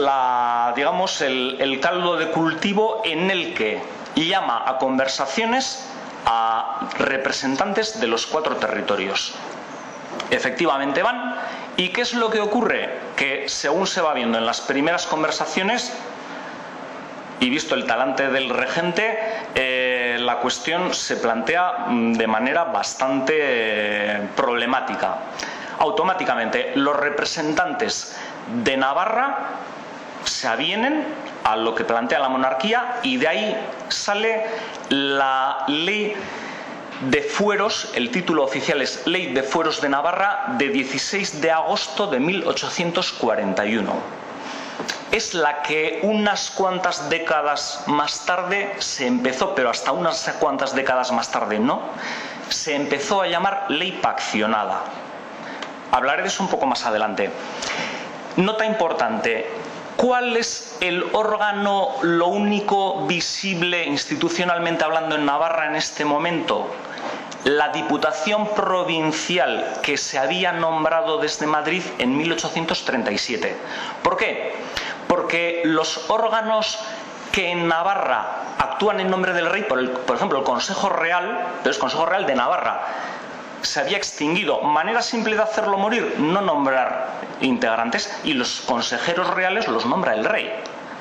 digamos, el caldo de cultivo en el que llama a conversaciones a representantes de los 4 territorios. Efectivamente van, ¿y qué es lo que ocurre? Que según se va viendo en las primeras conversaciones, y visto el talante del regente, la cuestión se plantea de manera bastante problemática. Automáticamente los representantes de Navarra se avienen a lo que plantea la monarquía y de ahí sale la ley de fueros, el título oficial es Ley de Fueros de Navarra, de 16 de agosto de 1841. Es la que unas cuantas décadas más tarde se empezó, pero hasta unas cuantas décadas más tarde no, se empezó a llamar ley paccionada. Hablaré de eso un poco más adelante. Nota importante, ¿cuál es el órgano, lo único visible institucionalmente hablando en Navarra en este momento? La Diputación Provincial que se había nombrado desde Madrid en 1837. ¿Por qué? Porque los órganos que en Navarra actúan en nombre del rey, por ejemplo el Consejo Real, pero es Consejo Real de Navarra, se había extinguido. Manera simple de hacerlo morir, no nombrar integrantes, y los consejeros reales los nombra el rey.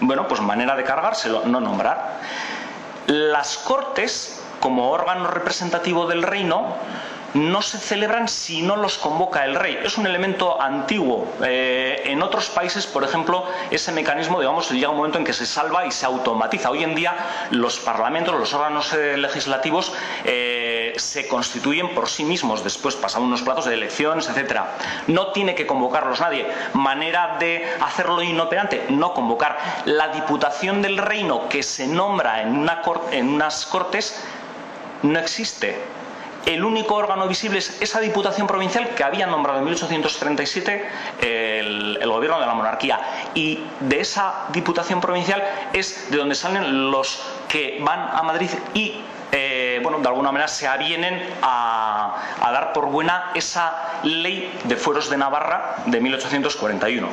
Bueno, pues manera de cargárselo, no nombrar. Las Cortes, como órgano representativo del reino, no se celebran si no los convoca el rey. Es un elemento antiguo. En otros países, por ejemplo, ese mecanismo, digamos, llega un momento en que se salva y se automatiza. Hoy en día los parlamentos, los órganos legislativos se constituyen por sí mismos. Después pasan unos plazos de elecciones, etcétera. No tiene que convocarlos nadie. Manera de hacerlo inoperante, no convocar. La Diputación del Reino que se nombra en unas cortes no existe. El único órgano visible es esa Diputación Provincial que había nombrado en 1837 el gobierno de la monarquía. Y de esa Diputación Provincial es de donde salen los que van a Madrid y, bueno, de alguna manera se avienen a dar por buena esa ley de fueros de Navarra de 1841.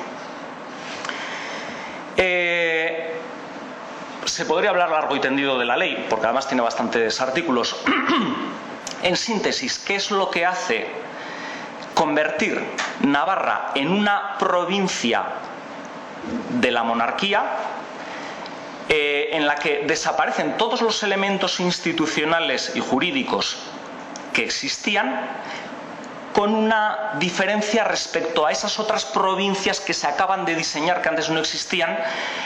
Se podría hablar largo y tendido de la ley, porque además tiene bastantes artículos. En síntesis, ¿qué es lo que hace convertir Navarra en una provincia de la monarquía en la que desaparecen todos los elementos institucionales y jurídicos que existían, con una diferencia respecto a esas otras provincias que se acaban de diseñar, que antes no existían,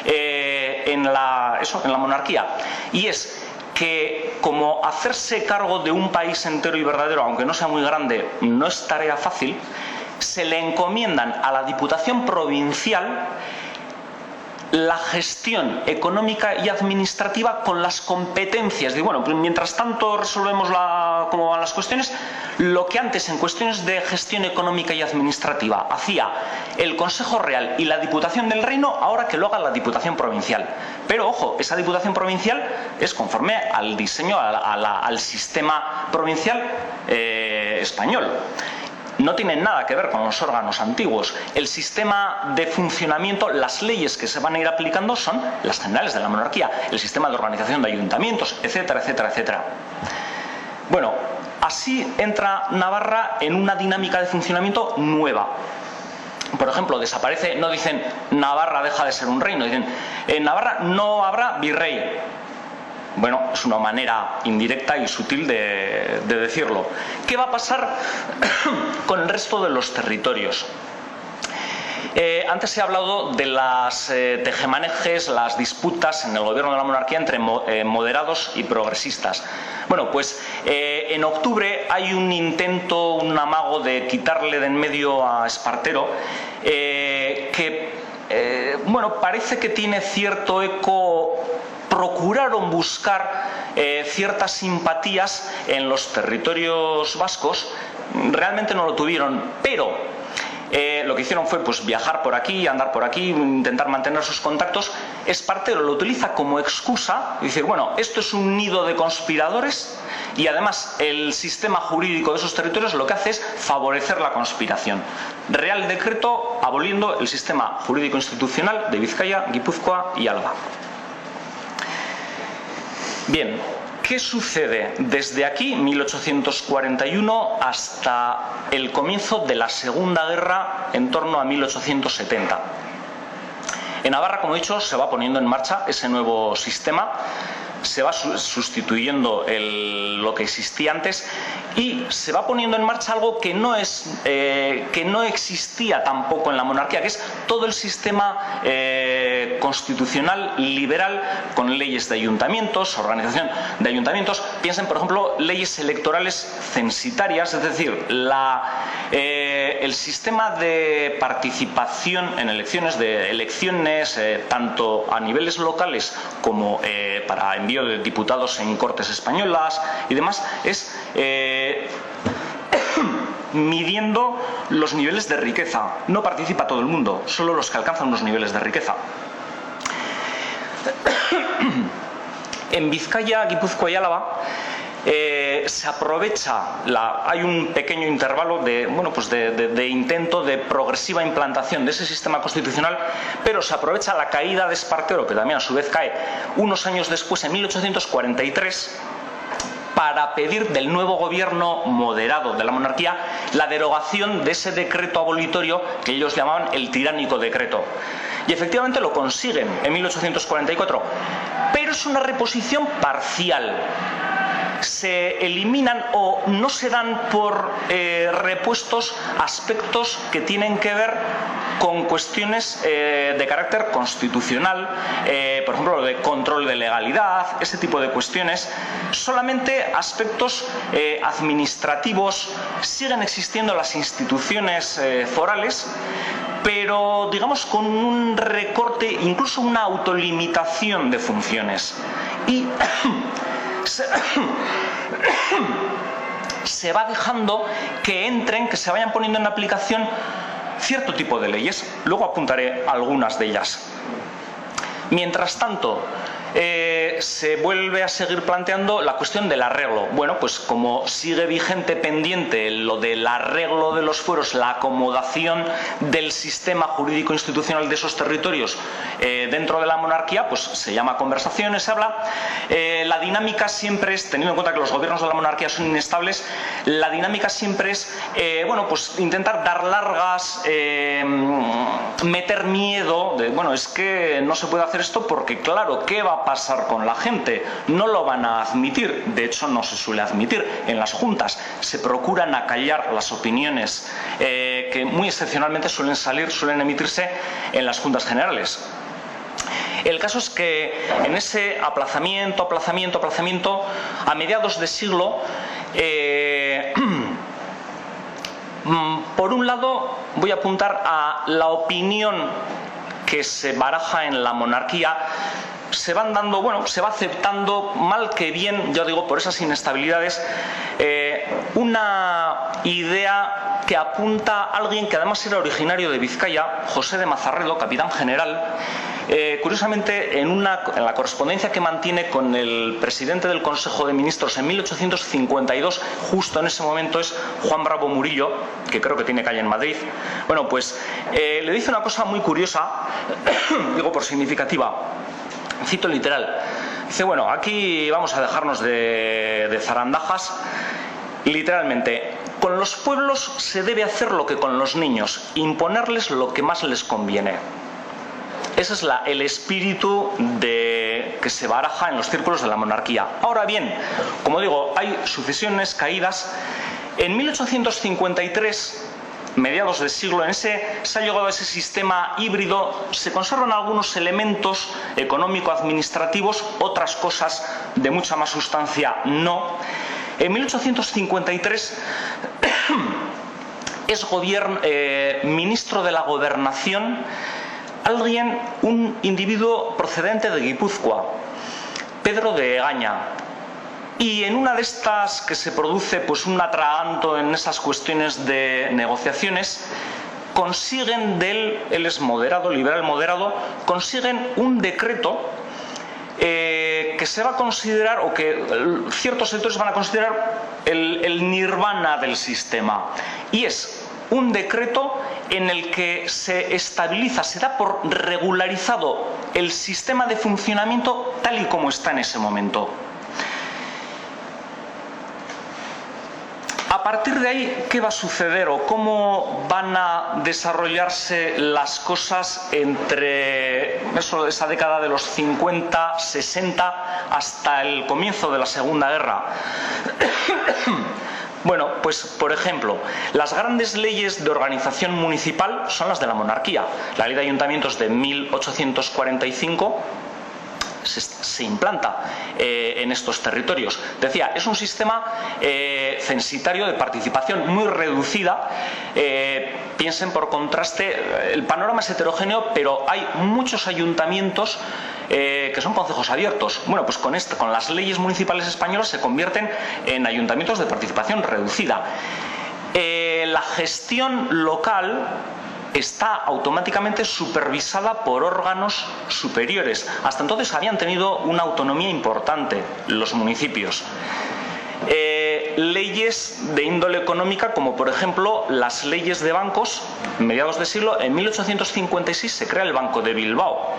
en la monarquía? Y es que, como hacerse cargo de un país entero y verdadero, aunque no sea muy grande, no es tarea fácil, se le encomiendan a la Diputación Provincial la gestión económica y administrativa con las competencias. Y bueno, mientras tanto resolvemos cómo van las cuestiones, lo que antes en cuestiones de gestión económica y administrativa hacía el Consejo Real y la Diputación del Reino, ahora que lo haga la Diputación Provincial. Pero ojo, esa Diputación Provincial es conforme al diseño, al sistema provincial español. No tienen nada que ver con los órganos antiguos. El sistema de funcionamiento, las leyes que se van a ir aplicando son las generales de la monarquía, el sistema de organización de ayuntamientos, etcétera, etcétera, etcétera. Bueno, así entra Navarra en una dinámica de funcionamiento nueva. Por ejemplo, desaparece, no dicen Navarra deja de ser un reino, dicen en Navarra no habrá virrey. Bueno, es una manera indirecta y sutil de decirlo. ¿Qué va a pasar con el resto de los territorios? Antes he hablado de las tejemanejes, las disputas en el gobierno de la monarquía entre moderados y progresistas. Bueno, pues en octubre hay un intento, un amago de quitarle de en medio a Espartero, bueno, parece que tiene cierto eco. Procuraron buscar ciertas simpatías en los territorios vascos, realmente no lo tuvieron, pero lo que hicieron fue pues viajar por aquí, andar por aquí, intentar mantener sus contactos. Espartero lo utiliza como excusa y decir, bueno, esto es un nido de conspiradores y además el sistema jurídico de esos territorios lo que hace es favorecer la conspiración. Real Decreto aboliendo el sistema jurídico institucional de Vizcaya, Guipúzcoa y Álava. Bien, ¿qué sucede desde aquí, 1841, hasta el comienzo de la Segunda Guerra en torno a 1870? En Navarra, como he dicho, se va poniendo en marcha ese nuevo sistema, se va sustituyendo lo que existía antes y se va poniendo en marcha algo que no existía tampoco en la monarquía, que es todo el sistema constitucional liberal con leyes de ayuntamientos, organización de ayuntamientos. Piensen, por ejemplo, leyes electorales censitarias, es decir, el sistema de participación en elecciones, tanto a niveles locales como para envío de diputados en Cortes españolas y demás, es midiendo los niveles de riqueza. No participa todo el mundo, solo los que alcanzan unos niveles de riqueza. En Vizcaya, Guipúzcoa y Álava se aprovecha, hay un pequeño intervalo de intento de progresiva implantación de ese sistema constitucional, pero se aprovecha la caída de Espartero, que también a su vez cae unos años después, en 1843, para pedir del nuevo gobierno moderado de la monarquía la derogación de ese decreto abolitorio que ellos llamaban el tiránico decreto. Y efectivamente lo consiguen en 1844, pero es una reposición parcial. se eliminan o no se dan por repuestos aspectos que tienen que ver con cuestiones de carácter constitucional, por ejemplo, de control de legalidad, ese tipo de cuestiones. Solamente aspectos administrativos. Siguen existiendo las instituciones forales, pero digamos con un recorte, incluso una autolimitación de funciones. Y se va dejando que entren, que se vayan poniendo en aplicación cierto tipo de leyes. Luego apuntaré algunas de ellas. Mientras tanto, se vuelve a seguir planteando la cuestión del arreglo. Bueno, pues como sigue vigente pendiente lo del arreglo de los fueros, la acomodación del sistema jurídico institucional de esos territorios dentro de la monarquía, pues se llama conversaciones, se habla. La dinámica siempre es, teniendo en cuenta que los gobiernos de la monarquía son inestables, la dinámica siempre es, bueno, pues intentar dar largas, meter miedo, de, bueno, es que no se puede hacer esto porque, claro, ¿qué va a pasar con la gente? No lo van a admitir. De hecho, no se suele admitir. En las juntas se procuran acallar las opiniones que muy excepcionalmente suelen emitirse en las juntas generales. El caso es que en ese aplazamiento, a mediados de siglo, por un lado voy a apuntar a la opinión que se baraja en la monarquía. Se van dando, bueno, se va aceptando mal que bien, yo digo, por esas inestabilidades, una idea que apunta a alguien que además era originario de Vizcaya, José de Mazarredo, capitán general. Curiosamente, en la correspondencia que mantiene con el presidente del Consejo de Ministros en 1852, justo en ese momento es Juan Bravo Murillo, que creo que tiene calle en Madrid. Bueno, pues le dice una cosa muy curiosa, digo por significativa. Cito literal. Dice, bueno, aquí vamos a dejarnos de zarandajas. Literalmente, con los pueblos se debe hacer lo que con los niños, imponerles lo que más les conviene. Ese es el espíritu que se baraja en los círculos de la monarquía. Ahora bien, como digo, hay sucesiones, caídas. En 1853... mediados del siglo, se ha llegado a ese sistema híbrido, se conservan algunos elementos económico-administrativos, otras cosas de mucha más sustancia no. En 1853 es ministro de la Gobernación un individuo procedente de Guipúzcoa, Pedro de Egaña. Y en una de estas que se produce pues un atraganto en esas cuestiones de negociaciones, consiguen él es moderado, liberal moderado, consiguen un decreto que se va a considerar, o que ciertos sectores van a considerar el nirvana del sistema. Y es un decreto en el que se estabiliza, se da por regularizado el sistema de funcionamiento tal y como está en ese momento. A partir de ahí, ¿qué va a suceder o cómo van a desarrollarse las cosas entre esa década de los 50, 60 hasta el comienzo de la Segunda Guerra? Bueno, pues por ejemplo, las grandes leyes de organización municipal son las de la monarquía. La Ley de Ayuntamientos de 1845 se implanta en estos territorios. Decía, es un sistema censitario de participación muy reducida. Piensen por contraste, el panorama es heterogéneo, pero hay muchos ayuntamientos que son concejos abiertos. Bueno, pues con las leyes municipales españolas se convierten en ayuntamientos de participación reducida. La gestión local está automáticamente supervisada por órganos superiores. Hasta entonces habían tenido una autonomía importante los municipios. Leyes de índole económica, como por ejemplo las leyes de bancos, mediados de siglo. En 1856 se crea el Banco de Bilbao,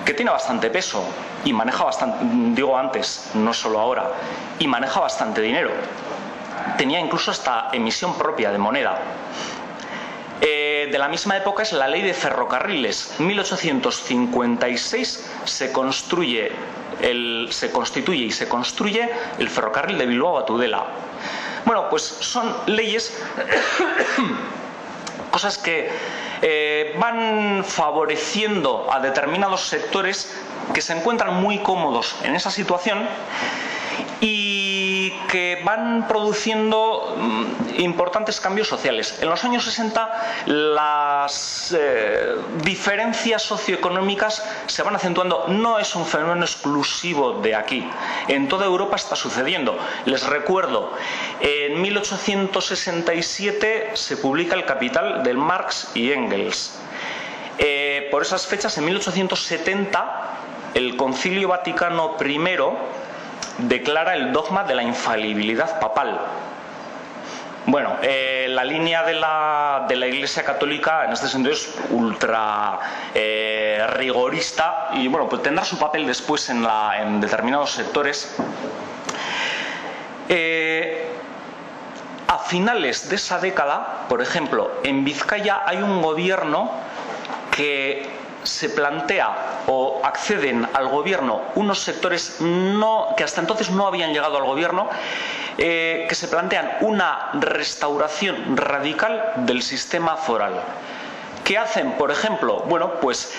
que tiene bastante peso y maneja bastante, digo antes, no solo ahora, y maneja bastante dinero. Tenía incluso hasta emisión propia de moneda. De la misma época es la Ley de Ferrocarriles. En 1856 se construye se constituye y se construye el ferrocarril de Bilbao a Tudela. Bueno, pues son leyes, cosas que van favoreciendo a determinados sectores que se encuentran muy cómodos en esa situación y que van produciendo importantes cambios sociales. En los años 60 las diferencias socioeconómicas se van acentuando. No es un fenómeno exclusivo de aquí. En toda Europa está sucediendo. Les recuerdo, en 1867 se publica El Capital de Marx y Engels. Por esas fechas, en 1870, el Concilio Vaticano I declara el dogma de la infalibilidad papal. Bueno, la línea de la Iglesia Católica en este sentido es ultra rigorista y bueno, pues tendrá su papel después en determinados sectores. A finales de esa década, por ejemplo, en Vizcaya hay un gobierno que se plantea o acceden al gobierno unos sectores que hasta entonces no habían llegado al gobierno, que se plantean una restauración radical del sistema foral. ¿Qué hacen, por ejemplo? Bueno, pues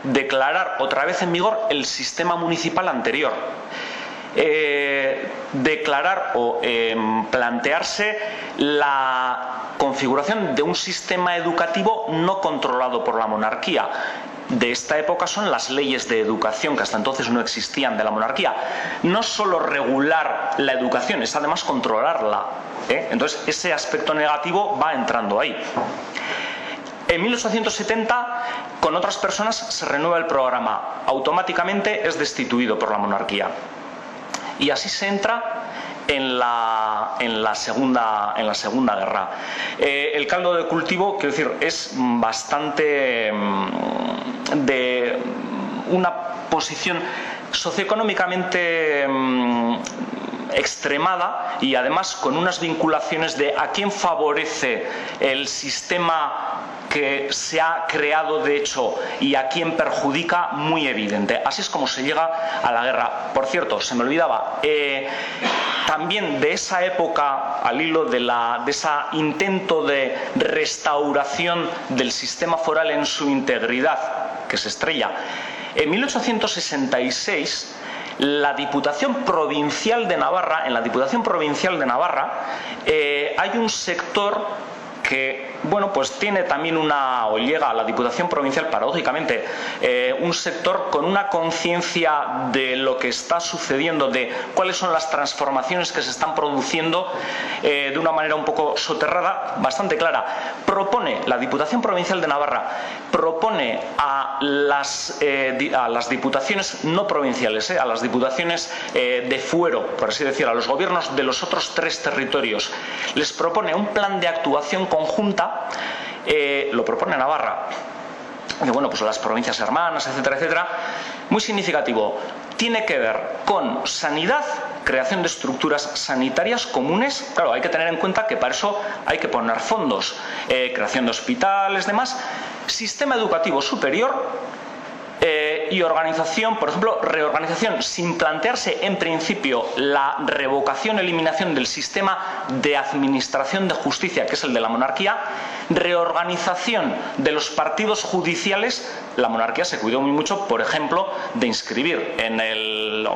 declarar otra vez en vigor el sistema municipal anterior. Declarar o plantearse la configuración de un sistema educativo no controlado por la monarquía. De esta época son las leyes de educación, que hasta entonces no existían, de la monarquía. No solo regular la educación, es además controlarla, Entonces ese aspecto negativo va entrando ahí. En 1870, con otras personas se renueva el programa. Automáticamente es destituido por la monarquía. Y así se entra en la segunda guerra. El caldo de cultivo, quiero decir, es bastante de una posición socioeconómicamente extremada y además con unas vinculaciones de a quién favorece el sistema que se ha creado de hecho y a quién perjudica muy evidente. Así es como se llega a la guerra. Por cierto, se me olvidaba, también de esa época, al hilo de ese intento de restauración del sistema foral en su integridad, que se estrella, en 1866 la Diputación Provincial de Navarra, en la Diputación Provincial de Navarra hay un sector que, bueno, pues tiene también o llega a la Diputación Provincial, paradójicamente, un sector con una conciencia de lo que está sucediendo, de cuáles son las transformaciones que se están produciendo de una manera un poco soterrada, bastante clara. La Diputación Provincial de Navarra propone a las diputaciones no provinciales, a las diputaciones de fuero, por así decirlo, a los gobiernos de los otros 3 territorios, les propone un plan de actuación conjunta, lo propone Navarra, y bueno, pues las provincias hermanas, etcétera, etcétera, muy significativo. Tiene que ver con sanidad, creación de estructuras sanitarias comunes. Claro, hay que tener en cuenta que para eso hay que poner fondos, creación de hospitales, demás, sistema educativo superior, y organización, por ejemplo, reorganización, sin plantearse en principio la revocación, eliminación del sistema de administración de justicia, que es el de la monarquía, reorganización de los partidos judiciales. La monarquía se cuidó muy mucho, por ejemplo, de inscribir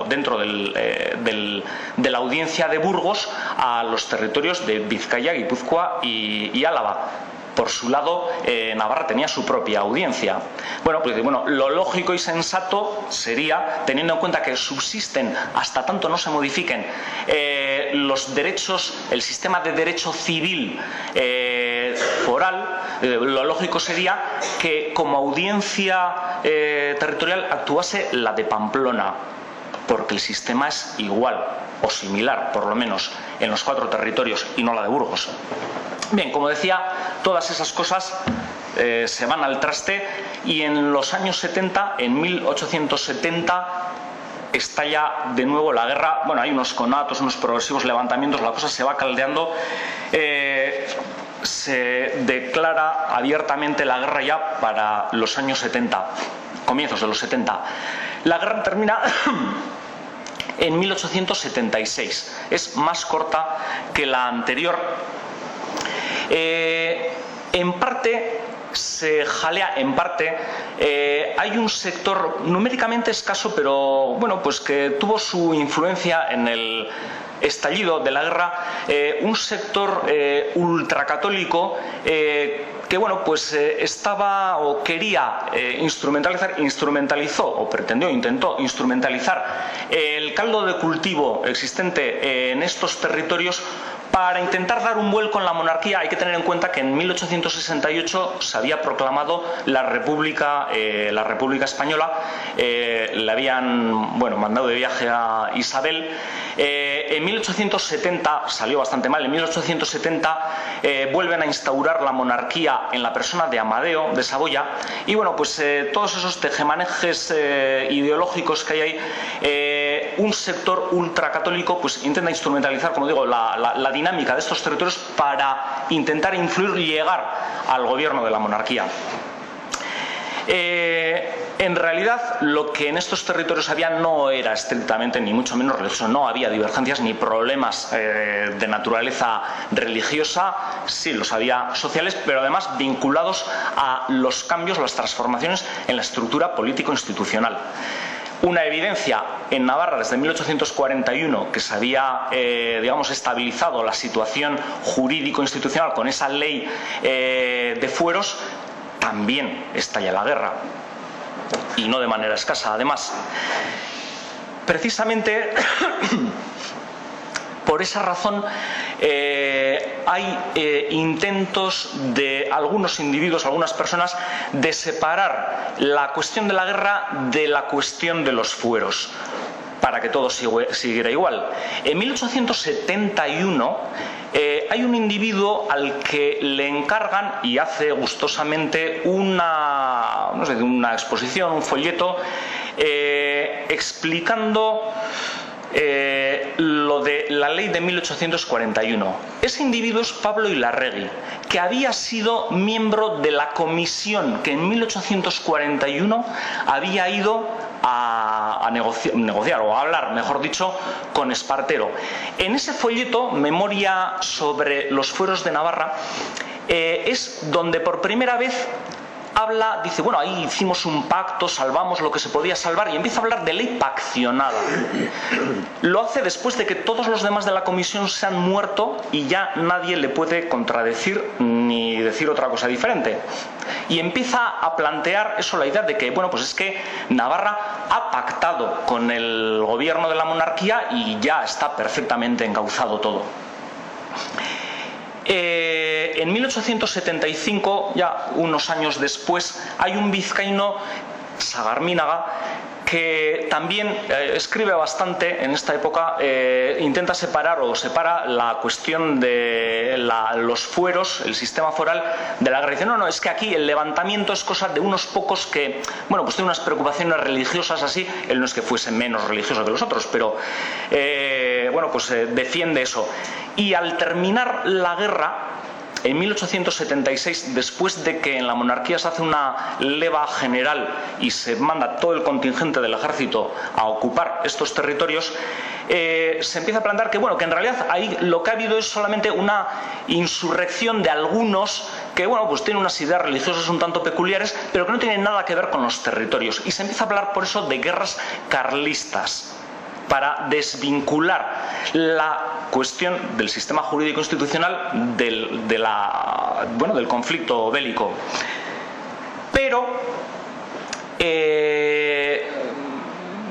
dentro de la audiencia de Burgos a los territorios de Vizcaya, Guipúzcoa y Álava. Por su lado, Navarra tenía su propia audiencia. Bueno, lo lógico y sensato sería, teniendo en cuenta que subsisten, hasta tanto no se modifiquen, los derechos, el sistema de derecho civil foral, lo lógico sería que como audiencia territorial actuase la de Pamplona, porque el sistema es igual o similar, por lo menos, en los 4 territorios y no la de Burgos. Bien, como decía, todas esas cosas se van al traste y en los años 70, en 1870, estalla de nuevo la guerra. Bueno, hay unos conatos, unos progresivos levantamientos, la cosa se va caldeando. Se declara abiertamente la guerra ya para los años 70, comienzos de los 70. La guerra termina en 1876. Es más corta que la anterior. En parte se jalea, en parte hay un sector numéricamente escaso, pero bueno, pues que tuvo su influencia en el estallido de la guerra, un sector ultracatólico que bueno, pues estaba o quería instrumentalizó o pretendió, intentó instrumentalizar el caldo de cultivo existente en estos territorios para intentar dar un vuelco en la monarquía. Hay que tener en cuenta que en 1868 se había proclamado la República Española, le habían mandado de viaje a Isabel. En 1870 salió bastante mal. En 1870 vuelven a instaurar la monarquía en la persona de Amadeo de Saboya, y bueno, pues todos esos tejemanejes ideológicos que hay ahí, un sector ultracatólico pues intenta instrumentalizar, como digo, la dinámica de estos territorios para intentar influir y llegar al gobierno de la monarquía. En realidad, lo que en estos territorios había no era estrictamente, ni mucho menos religioso. No había divergencias ni problemas de naturaleza religiosa. Sí, los había sociales, pero además vinculados a los cambios, las transformaciones en la estructura político-institucional. Una evidencia en Navarra desde 1841, que se había estabilizado la situación jurídico-institucional con esa ley de fueros. También estalla la guerra, y no de manera escasa, además. Precisamente por esa razón hay intentos de algunos individuos, algunas personas, de separar la cuestión de la guerra de la cuestión de los fueros, para que todo siguiera igual. En 1871 hay un individuo al que le encargan, y hace gustosamente una exposición, un folleto, explicando lo de la ley de 1841. Ese individuo es Pablo Ilarregui, que había sido miembro de la comisión que en 1841 había ido a negociar o a hablar, mejor dicho, con Espartero. En ese folleto, Memoria sobre los fueros de Navarra, es donde por primera vez habla, dice, bueno, ahí hicimos un pacto, salvamos lo que se podía salvar, y empieza a hablar de ley paccionada. Lo hace después de que todos los demás de la comisión se han muerto y ya nadie le puede contradecir ni decir otra cosa diferente. Y empieza a plantear eso, la idea de que, bueno, pues es que Navarra ha pactado con el gobierno de la monarquía y ya está perfectamente encauzado todo. En 1875, ya unos años después, hay un vizcaíno, Sagarminaga, que también escribe bastante en esta época, intenta separa la cuestión de los fueros, el sistema foral, de la guerra. Dice, no, es que aquí el levantamiento es cosa de unos pocos que, bueno, pues tienen unas preocupaciones religiosas así. Él no es que fuese menos religioso que los otros, pero defiende eso. Y al terminar la guerra, en 1876, después de que en la monarquía se hace una leva general y se manda todo el contingente del ejército a ocupar estos territorios, se empieza a plantear que, bueno, que en realidad ahí lo que ha habido es solamente una insurrección de algunos que, bueno, pues tienen unas ideas religiosas un tanto peculiares, pero que no tienen nada que ver con los territorios. Y se empieza a hablar por eso de guerras carlistas, para desvincular la cuestión del sistema jurídico institucional del conflicto bélico. Pero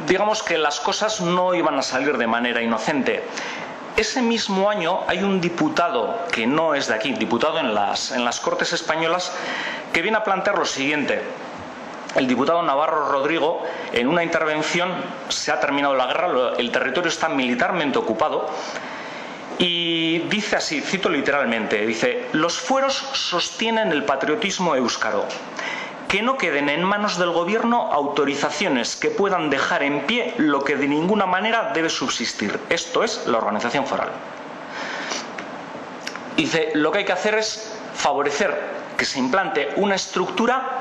digamos que las cosas no iban a salir de manera inocente. Ese mismo año hay un diputado que no es de aquí, diputado en las Cortes Españolas, que viene a plantear lo siguiente. El diputado Navarro Rodrigo, en una intervención, se ha terminado la guerra, el territorio está militarmente ocupado, y dice así, cito literalmente, dice: los fueros sostienen el patriotismo éuskaro. Que no queden en manos del gobierno autorizaciones que puedan dejar en pie lo que de ninguna manera debe subsistir, esto es, la organización foral. Dice, lo que hay que hacer es favorecer que se implante una estructura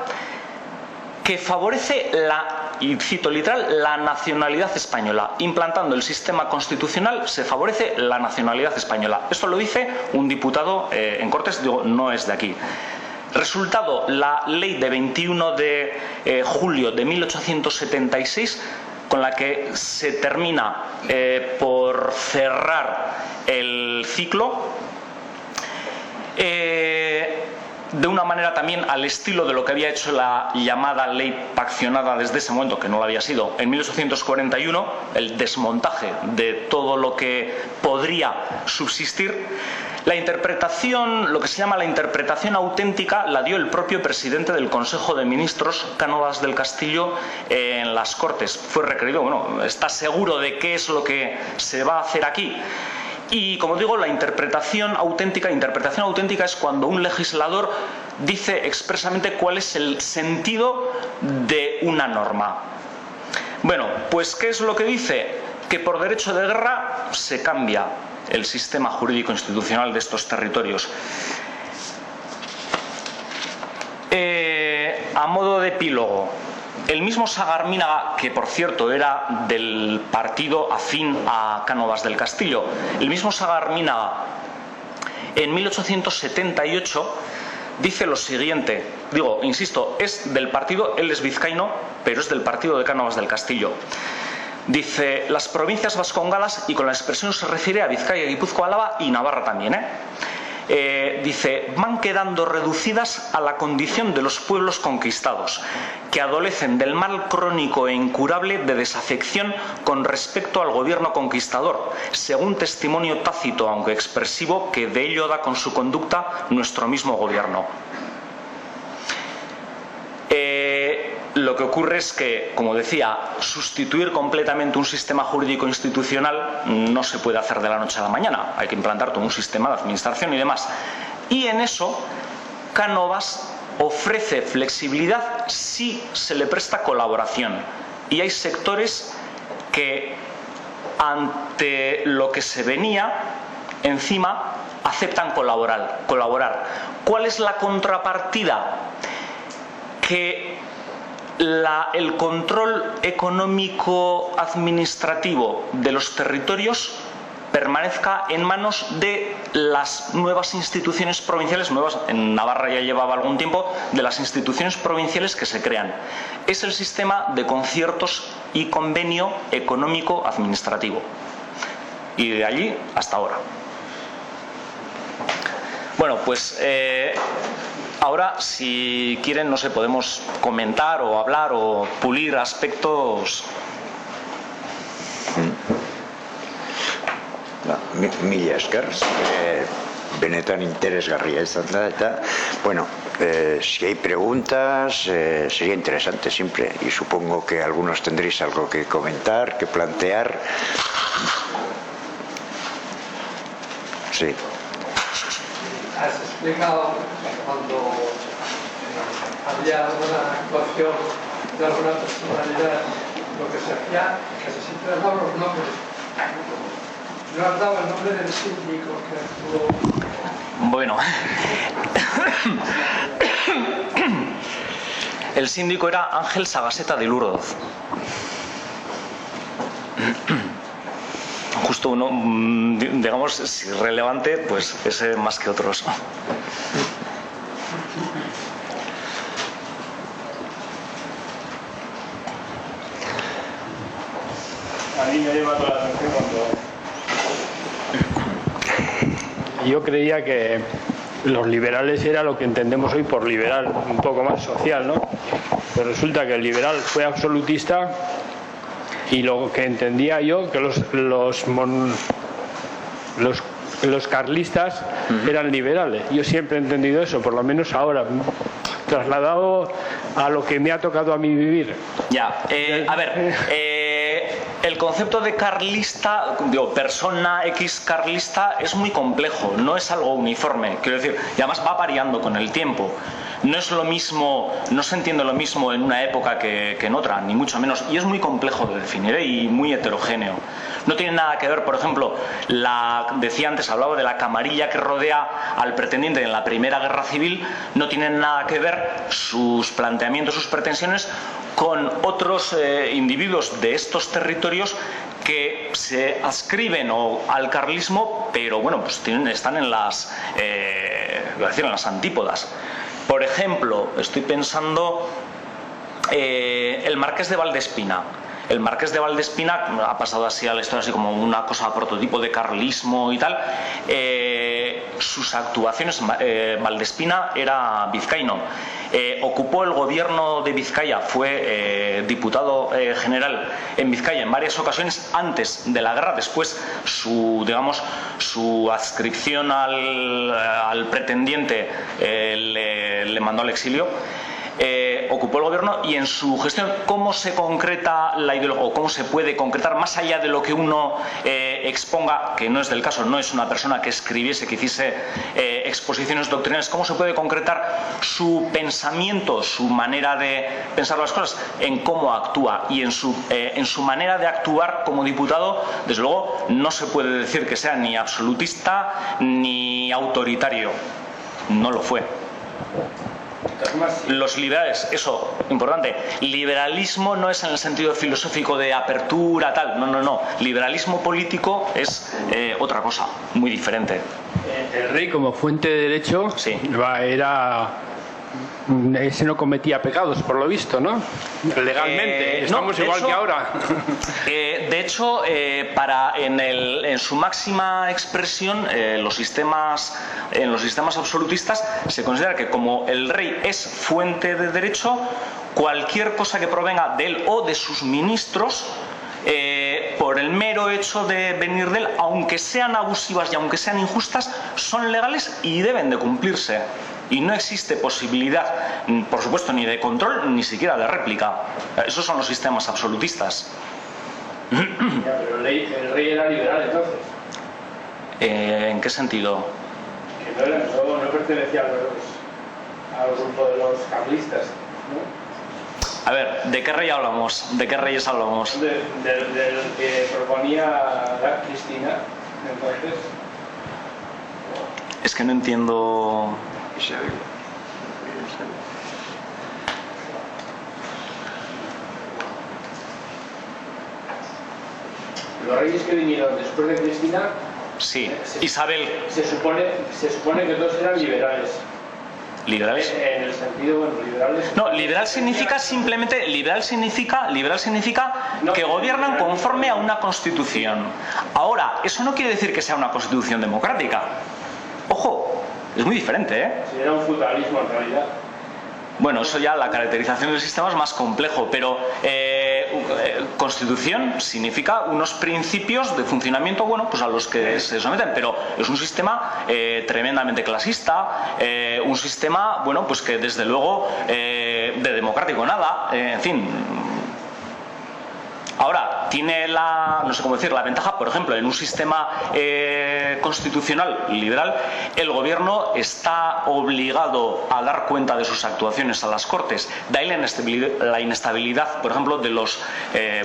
que favorece la y cito literal, la nacionalidad española. Implantando el sistema constitucional se favorece la nacionalidad española. Esto lo dice un diputado en Cortes, digo, no es de aquí. Resultado, la ley de 21 de julio de 1876, con la que se termina por cerrar el ciclo, de una manera también al estilo de lo que había hecho la llamada ley paccionada desde ese momento, que no lo había sido, en 1841, el desmontaje de todo lo que podría subsistir. La interpretación, lo que se llama la interpretación auténtica, la dio el propio presidente del Consejo de Ministros, Cánovas del Castillo, en las Cortes. Fue requerido, bueno, ¿está seguro de qué es lo que se va a hacer aquí? Y, como digo, la interpretación auténtica es cuando un legislador dice expresamente cuál es el sentido de una norma. Bueno, pues ¿qué es lo que dice? Que por derecho de guerra se cambia el sistema jurídico institucional de estos territorios. A modo de epílogo, el mismo Sagarminaga, que por cierto era del partido afín a Cánovas del Castillo, el mismo Sagarminaga en 1878 dice lo siguiente, digo, insisto, es del partido, él es vizcaíno, pero es del partido de Cánovas del Castillo. Dice, las provincias vascongadas, y con la expresión se refiere a Vizcaya, Guipúzcoa, Álava y Navarra también, dice, van quedando reducidas a la condición de los pueblos conquistados, que adolecen del mal crónico e incurable de desafección con respecto al gobierno conquistador, según testimonio tácito, aunque expresivo, que de ello da con su conducta nuestro mismo gobierno. Lo que ocurre es que, como decía, sustituir completamente un sistema jurídico institucional no se puede hacer de la noche a la mañana. Hay que implantar todo un sistema de administración y demás. Y en eso, Cánovas ofrece flexibilidad si se le presta colaboración. Y hay sectores que, ante lo que se venía encima, aceptan colaborar. ¿Cuál es la contrapartida? Que el control económico administrativo de los territorios permanezca en manos de las nuevas instituciones provinciales, nuevas, en Navarra ya llevaba algún tiempo, de las instituciones provinciales que se crean. Es el sistema de conciertos y convenio económico administrativo. Y de allí hasta ahora. Bueno, pues ahora, si quieren, no sé, podemos comentar o hablar o pulir aspectos. Mila esker, benetan interesgarria izan da, eta, bueno, si hay preguntas, sería interesante siempre, y supongo que algunos tendréis algo que comentar, que plantear. Sí. Has explicado cuando había alguna actuación de alguna personalidad, lo que se hacía, casi siempre has dado los nombres. No has dado el nombre del síndico que actuó. Bueno, el síndico era Ángel Sagaseta de Lurdoz. Justo uno, digamos, si relevante, pues ese más que otros. A mí me llama toda la atención cuando... Yo creía que los liberales era lo que entendemos hoy por liberal, un poco más social, ¿no? Pues resulta que el liberal fue absolutista. Y lo que entendía yo, que los carlistas eran liberales. Yo siempre he entendido eso, por lo menos ahora, trasladado a lo que me ha tocado a mí vivir. Ya, a ver, el concepto de carlista, digo, persona X carlista, es muy complejo, no es algo uniforme, quiero decir, y además va variando con el tiempo. no es lo mismo, no se entiende lo mismo en una época que en otra, ni mucho menos, y es muy complejo de definir, y muy heterogéneo. No tiene nada que ver, por ejemplo, decía antes, hablaba de la camarilla que rodea al pretendiente en la Primera Guerra Civil, no tienen nada que ver sus planteamientos, sus pretensiones con otros individuos de estos territorios que se adscriben al carlismo, pero bueno, pues están en las, en las antípodas. Por ejemplo, estoy pensando el Marqués de Valdespina. El Marqués de Valdespina ha pasado así a la historia así como una cosa prototipo de carlismo y tal. Sus actuaciones, Valdespina era vizcaíno, ocupó el gobierno de Vizcaya, fue diputado general en Vizcaya en varias ocasiones antes de la guerra. Después su adscripción al pretendiente le mandó al exilio. Ocupó el gobierno, y en su gestión, ¿cómo se concreta la ideología, o cómo se puede concretar, más allá de lo que uno exponga, que no es del caso, no es una persona que escribiese, que hiciese exposiciones doctrinales, cómo se puede concretar su pensamiento, su manera de pensar las cosas en cómo actúa? Y en su manera de actuar como diputado, desde luego, no se puede decir que sea ni absolutista ni autoritario. No lo fue. Los liberales, eso, importante, liberalismo no es en el sentido filosófico de apertura, tal, no. Liberalismo político es otra cosa, muy diferente. El rey, como fuente de derecho, sí, ese no cometía pecados, por lo visto, ¿no? Legalmente, estamos igual que ahora. De hecho, en su máxima expresión, en los sistemas absolutistas, se considera que como el rey es fuente de derecho, cualquier cosa que provenga de él o de sus ministros, por el mero hecho de venir de él, aunque sean abusivas y aunque sean injustas, son legales y deben de cumplirse. Y no existe posibilidad, por supuesto, ni de control, ni siquiera de réplica. Esos son los sistemas absolutistas. Ya, pero el rey era liberal, entonces. ¿En qué sentido? Que no pertenecía al grupo de los carlistas, ¿no? A ver, ¿de qué rey hablamos? ¿De qué reyes hablamos? Del que proponía Cristina, entonces. Es que no entiendo. Los reyes que vinieron después de Cristina, sí, Isabel. Se supone que todos eran liberales. ¿Liberales? En el sentido, bueno, liberales. No, liberal significa simplemente, liberal significa que gobiernan conforme a una constitución. Ahora, eso no quiere decir que sea una constitución democrática. Ojo, es muy diferente, ¿eh? Sí, era un feudalismo en realidad. Bueno, eso ya, la caracterización del sistema es más complejo, pero constitución significa unos principios de funcionamiento, bueno, pues a los que se someten, pero es un sistema tremendamente clasista, un sistema, bueno, pues que desde luego de democrático nada, en fin. Ahora, tiene no sé cómo decir, la ventaja, por ejemplo, en un sistema constitucional liberal, el gobierno está obligado a dar cuenta de sus actuaciones a las Cortes. De ahí la inestabilidad, por ejemplo, de los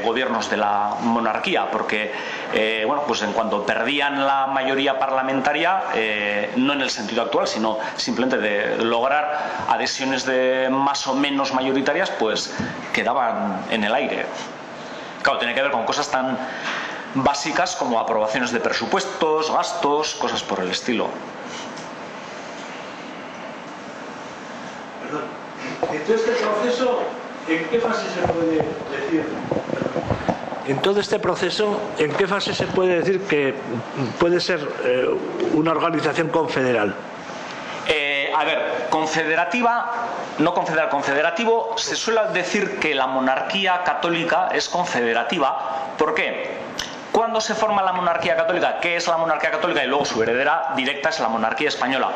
gobiernos de la monarquía, porque, bueno, pues en cuanto perdían la mayoría parlamentaria, no en el sentido actual, sino simplemente de lograr adhesiones de más o menos mayoritarias, pues quedaban en el aire. Claro, tiene que ver con cosas tan básicas como aprobaciones de presupuestos, gastos, cosas por el estilo. Perdón. En todo este proceso, ¿en qué fase se puede decir? En todo este proceso, ¿en qué fase se puede decir que puede ser una organización confederal? A ver, confederativa, no confederal, confederativo, se suele decir que la monarquía católica es confederativa. ¿Por qué? ¿Cuándo se forma la monarquía católica? ¿Qué es la monarquía católica? Y luego su heredera directa es la monarquía española.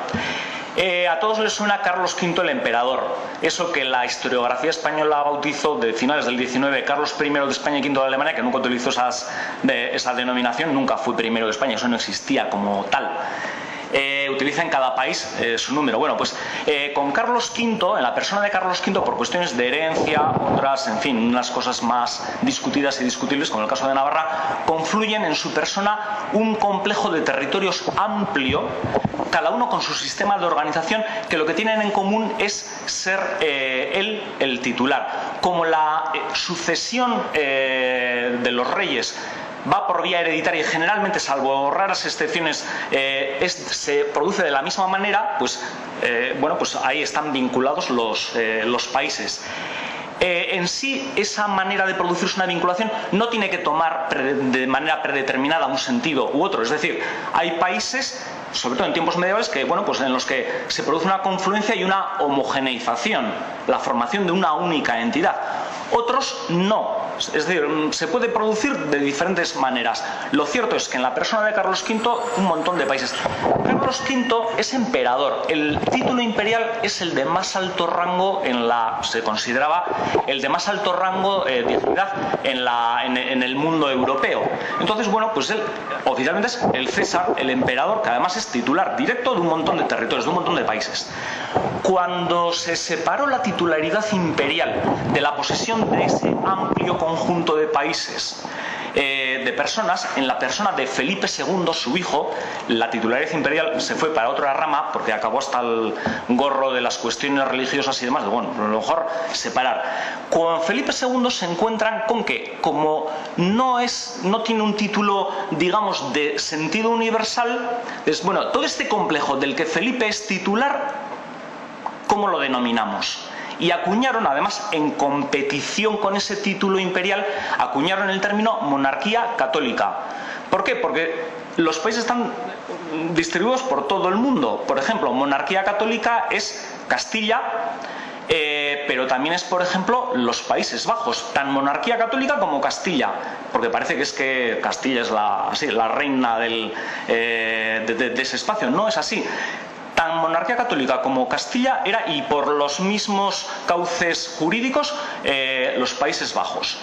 A todos les suena Carlos V el emperador, eso que la historiografía española bautizó de finales del XIX Carlos I de España y V de Alemania, que nunca utilizó esa denominación, nunca fue primero de España, eso no existía como tal. utiliza en cada país su número. Bueno, pues con Carlos V, en la persona de Carlos V, por cuestiones de herencia, otras, en fin, unas cosas más discutidas y discutibles, como el caso de Navarra, confluyen en su persona un complejo de territorios amplio, cada uno con su sistema de organización, que lo que tienen en común es ser él el titular. Como la sucesión de los reyes va por vía hereditaria y generalmente, salvo raras excepciones, se produce de la misma manera, pues bueno, pues ahí están vinculados los países. En sí, esa manera de producirse una vinculación no tiene que tomar de manera predeterminada un sentido u otro. Es decir, hay países, sobre todo en tiempos medievales, que, bueno, pues en los que se produce una confluencia y una homogeneización, la formación de una única entidad. Otros no. Es decir, se puede producir de diferentes maneras. Lo cierto es que en la persona de Carlos V, un montón de países. Carlos V es emperador. El título imperial es el de más alto rango se consideraba el de más alto rango de dignidad en el mundo europeo. Entonces, bueno, pues él oficialmente es el César, el emperador, que además es titular directo de un montón de territorios, de un montón de países. Cuando se separó la titularidad imperial de la posesión de ese amplio conjunto de países, de personas, en la persona de Felipe II, su hijo, la titularidad imperial se fue para otra rama, porque acabó hasta el gorro de las cuestiones religiosas y demás. Bueno, a lo mejor separar. Con Felipe II se encuentran con que, como no tiene un título, digamos, de sentido universal, es, bueno, todo este complejo del que Felipe es titular, ¿cómo lo denominamos? Y acuñaron, además, en competición con ese título imperial, acuñaron el término monarquía católica. ¿Por qué? Porque los países están distribuidos por todo el mundo. Por ejemplo, monarquía católica es Castilla, pero también es, por ejemplo, los Países Bajos, tan monarquía católica como Castilla, porque parece que es que Castilla es la reina de ese espacio. No es así. Tan monarquía católica como Castilla era, y por los mismos cauces jurídicos, los Países Bajos.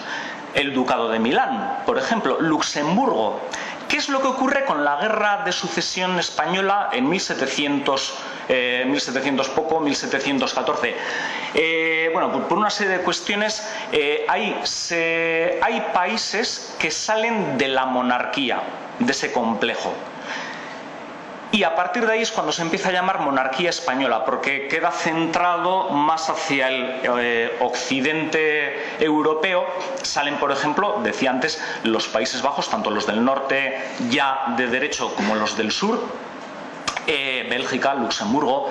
El Ducado de Milán, por ejemplo, Luxemburgo. ¿Qué es lo que ocurre con la Guerra de Sucesión Española en 1714? Bueno, por una serie de cuestiones, hay países que salen de la monarquía, de ese complejo. Y a partir de ahí es cuando se empieza a llamar monarquía española, porque queda centrado más hacia el occidente europeo. Salen, por ejemplo, decía antes, los Países Bajos, tanto los del norte ya de derecho como los del sur, Bélgica, Luxemburgo,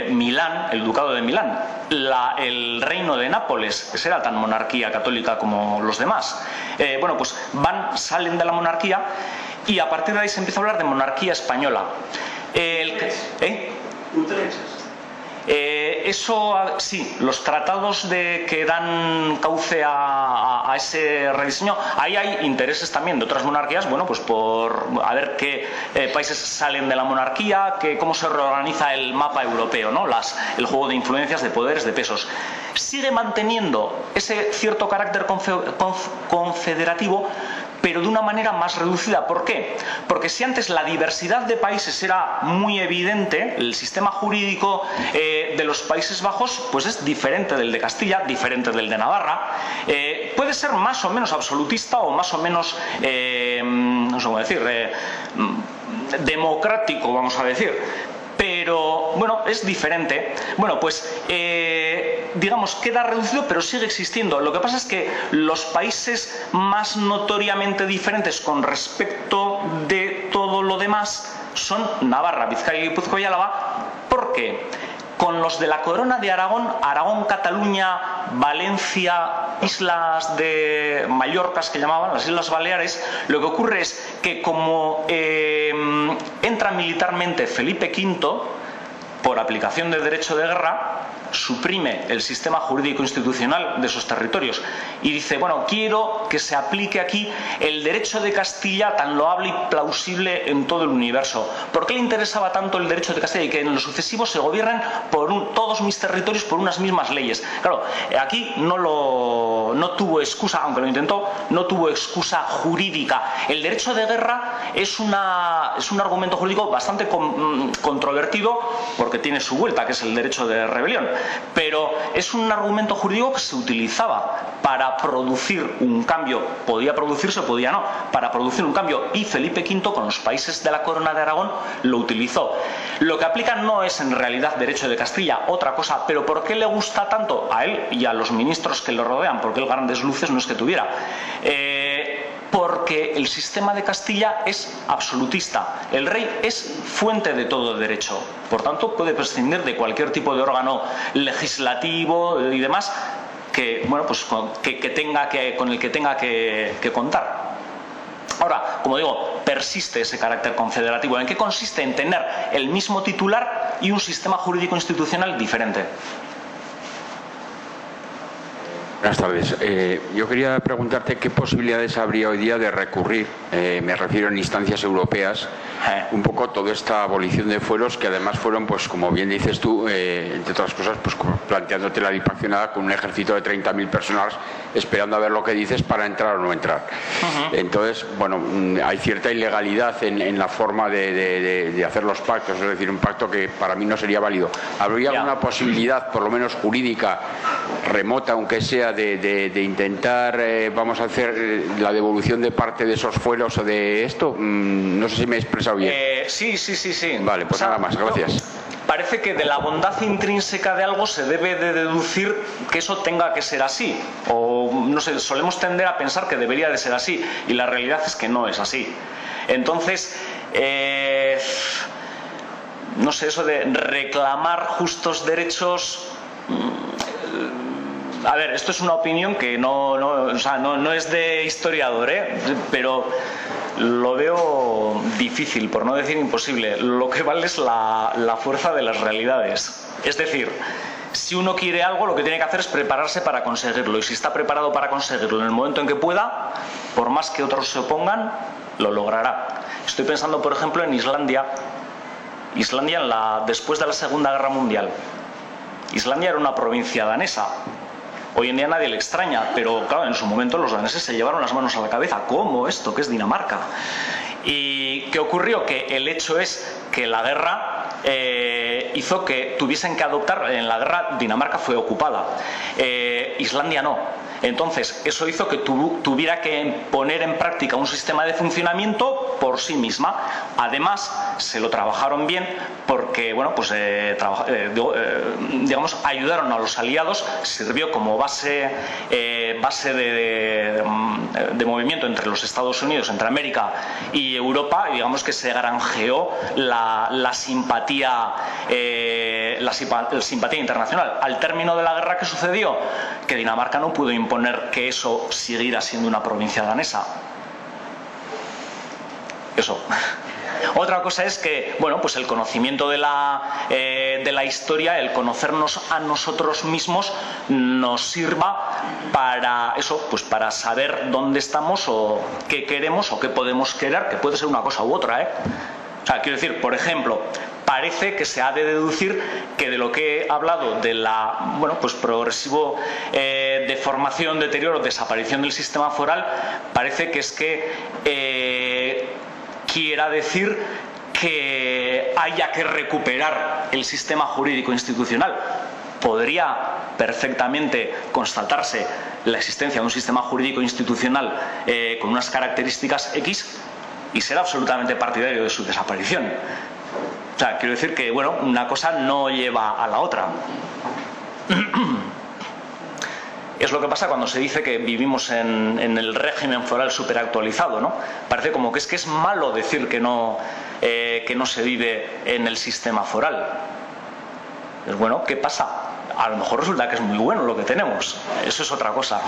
Milán, el Ducado de Milán, el Reino de Nápoles, que será tan monarquía católica como los demás. Bueno, pues salen de la monarquía. Y a partir de ahí se empieza a hablar de monarquía española. Eso sí, los tratados que dan cauce a ese rediseño, ahí hay intereses también de otras monarquías, bueno, pues por a ver qué países salen de la monarquía, cómo se reorganiza el mapa europeo, ¿no? El juego de influencias, de poderes, de pesos. Sigue manteniendo ese cierto carácter confederativo, pero de una manera más reducida. ¿Por qué? Porque si antes la diversidad de países era muy evidente, el sistema jurídico de los Países Bajos pues es diferente del de Castilla, diferente del de Navarra, puede ser más o menos absolutista o más o menos, no sé cómo decir, democrático, vamos a decir. Pero, bueno, es diferente. Bueno, pues, digamos, queda reducido, pero sigue existiendo. Lo que pasa es que los países más notoriamente diferentes con respecto de todo lo demás son Navarra, Vizcaya, Guipúzcoa y Álava. ¿Por qué? Con los de la corona de Aragón, Cataluña, Valencia, islas de Mallorcas que llamaban, las Islas Baleares, lo que ocurre es que como entra militarmente Felipe V, por aplicación del derecho de guerra, suprime el sistema jurídico institucional de esos territorios y dice, bueno, quiero que se aplique aquí el derecho de Castilla tan loable y plausible en todo el universo. ¿Por qué le interesaba tanto el derecho de Castilla y que en lo sucesivo se gobiernen por todos mis territorios por unas mismas leyes? Claro, aquí no tuvo excusa, aunque lo intentó, no tuvo excusa jurídica. El derecho de guerra es un argumento jurídico bastante controvertido porque tiene su vuelta, que es el derecho de rebelión, pero es un argumento jurídico que se utilizaba para producir un cambio, podía producirse o podía no, para producir un cambio, y Felipe V con los países de la Corona de Aragón lo utilizó. Lo que aplica no es en realidad derecho de Castilla, otra cosa, pero ¿por qué le gusta tanto a él y a los ministros que lo rodean? Porque él grandes luces no es que tuviera. Porque el sistema de Castilla es absolutista. El rey es fuente de todo derecho. Por tanto, puede prescindir de cualquier tipo de órgano legislativo y demás que, bueno, pues, con el que tenga que contar. Ahora, como digo, persiste ese carácter confederativo. ¿En qué consiste? En tener el mismo titular y un sistema jurídico institucional diferente. Buenas tardes. Yo quería preguntarte qué posibilidades habría hoy día de recurrir, me refiero en instancias europeas, un poco toda esta abolición de fueros que además fueron, pues como bien dices tú, entre otras cosas, pues planteándote la dipaccionada con un ejército de 30.000 personas esperando a ver lo que dices para entrar o no entrar. Entonces, bueno, hay cierta ilegalidad en la forma de hacer los pactos, es decir, un pacto que para mí no sería válido. ¿Habría alguna posibilidad, por lo menos jurídica, remota, aunque sea, de intentar, vamos a hacer la devolución de parte de esos fueros o de esto? No sé si me he expresado bien. Sí. Vale, pues nada más, gracias. Parece que de la bondad intrínseca de algo se debe de deducir que eso tenga que ser así. O, no sé, solemos tender a pensar que debería de ser así. Y la realidad es que no es así. Entonces, no sé, eso de reclamar justos derechos... A ver, esto es una opinión que no es de historiador, pero lo veo difícil, por no decir imposible. Lo que vale es la fuerza de las realidades. Es decir, si uno quiere algo, lo que tiene que hacer es prepararse para conseguirlo. Y si está preparado para conseguirlo en el momento en que pueda, por más que otros se opongan, lo logrará. Estoy pensando, por ejemplo, en Islandia. Islandia después de la Segunda Guerra Mundial. Islandia era una provincia danesa. Hoy en día nadie le extraña, pero claro, en su momento los daneses se llevaron las manos a la cabeza. ¿Cómo esto? ¿Qué es Dinamarca? ¿Y qué ocurrió? Que el hecho es que la guerra hizo que tuviesen que adoptar. En la guerra Dinamarca fue ocupada, Islandia no. Entonces eso hizo que tuviera que poner en práctica un sistema de funcionamiento por sí misma. Además se lo trabajaron bien porque, bueno, pues digamos, ayudaron a los aliados, sirvió como base de movimiento entre los Estados Unidos, entre América y Europa, y digamos que se granjeó la simpatía internacional. Al término de la guerra, ¿qué sucedió? Que Dinamarca no pudo imponer que eso siguiera siendo una provincia danesa. Eso. Otra cosa es que, bueno, pues el conocimiento de la historia, el conocernos a nosotros mismos, nos sirva para eso, pues para saber dónde estamos o qué queremos o qué podemos querer, que puede ser una cosa u otra, O sea, quiero decir, por ejemplo, parece que se ha de deducir que de lo que he hablado de la, bueno, pues progresivo deformación, deterioro, desaparición del sistema foral, parece que es que quiera decir que haya que recuperar el sistema jurídico institucional. Podría perfectamente constatarse la existencia de un sistema jurídico institucional con unas características X y ser absolutamente partidario de su desaparición. O sea, quiero decir que, bueno, una cosa no lleva a la otra. Es lo que pasa cuando se dice que vivimos en el régimen foral superactualizado, ¿no? Parece como que es malo decir que no se vive en el sistema foral. Pues bueno, ¿qué pasa? A lo mejor resulta que es muy bueno lo que tenemos. Eso es otra cosa.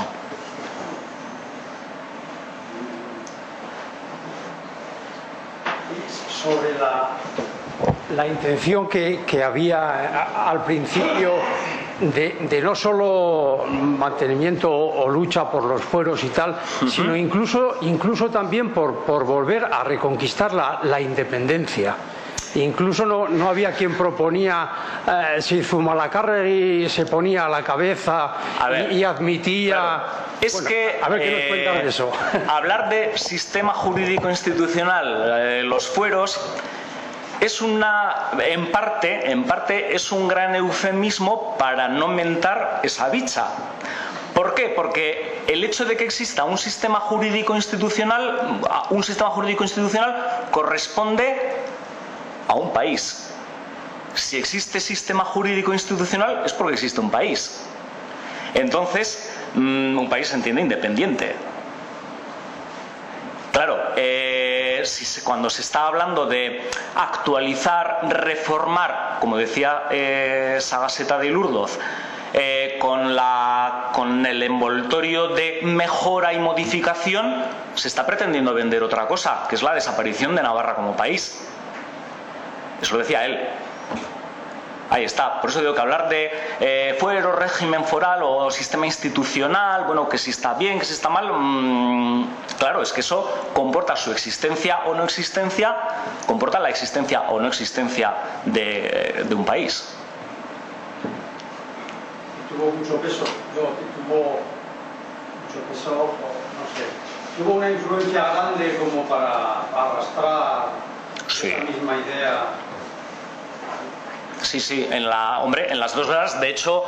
Sobre la intención que había al principio de no solo mantenimiento o lucha por los fueros y tal, sino incluso también por volver a reconquistar la independencia. Incluso no había quien proponía si Zumalacárregui se ponía a la cabeza y admitía... Claro. Es bueno, que, a ver qué nos cuentan de eso. Hablar de sistema jurídico institucional, los fueros, es en parte es un gran eufemismo para no mentar esa bicha. ¿Por qué? Porque el hecho de que exista un sistema jurídico institucional corresponde a un país. Si existe sistema jurídico institucional es porque existe un país. Entonces, un país se entiende independiente. Claro, cuando se está hablando de actualizar, reformar, como decía Sagaseta de Lourdoz, con el envoltorio de mejora y modificación, se está pretendiendo vender otra cosa, que es la desaparición de Navarra como país. Eso lo decía él. Ahí está. Por eso digo que hablar de fuero, régimen foral o sistema institucional, bueno, que si está bien, que si está mal, claro, es que eso comporta su existencia o no existencia, comporta la existencia o no existencia de un país. Tuvo mucho peso, tuvo mucho peso, no sé, tuvo una influencia grande como para arrastrar esa misma idea. Sí, en las dos guerras, de hecho,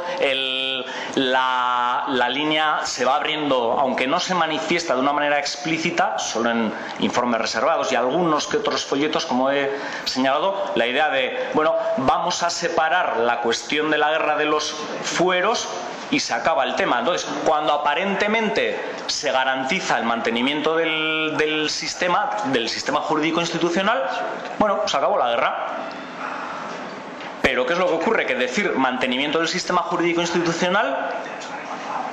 la línea se va abriendo, aunque no se manifiesta de una manera explícita, solo en informes reservados y algunos que otros folletos, como he señalado, la idea de, bueno, vamos a separar la cuestión de la guerra de los fueros y se acaba el tema. Entonces, cuando aparentemente se garantiza el mantenimiento del sistema jurídico institucional, bueno, se acabó la guerra. Pero ¿qué es lo que ocurre? Que decir mantenimiento del sistema jurídico institucional,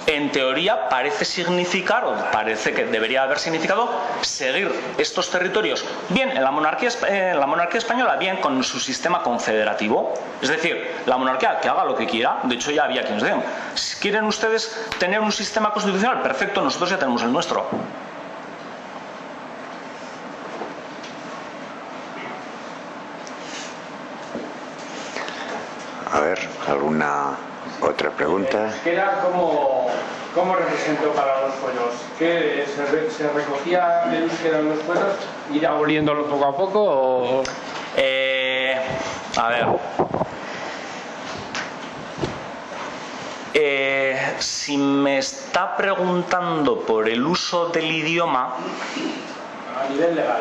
en teoría parece significar, o parece que debería haber significado, seguir estos territorios bien en la monarquía española, bien con su sistema confederativo. Es decir, la monarquía que haga lo que quiera. De hecho, ya había quienes decían, si quieren ustedes tener un sistema constitucional, perfecto, nosotros ya tenemos el nuestro. A ver, ¿alguna otra pregunta? ¿Qué era cómo representó para los fueros? ¿Que se recogía el euskera en los fueros? ¿Ir aboliéndolo poco a poco o...? A ver... si me está preguntando por el uso del idioma... A nivel legal,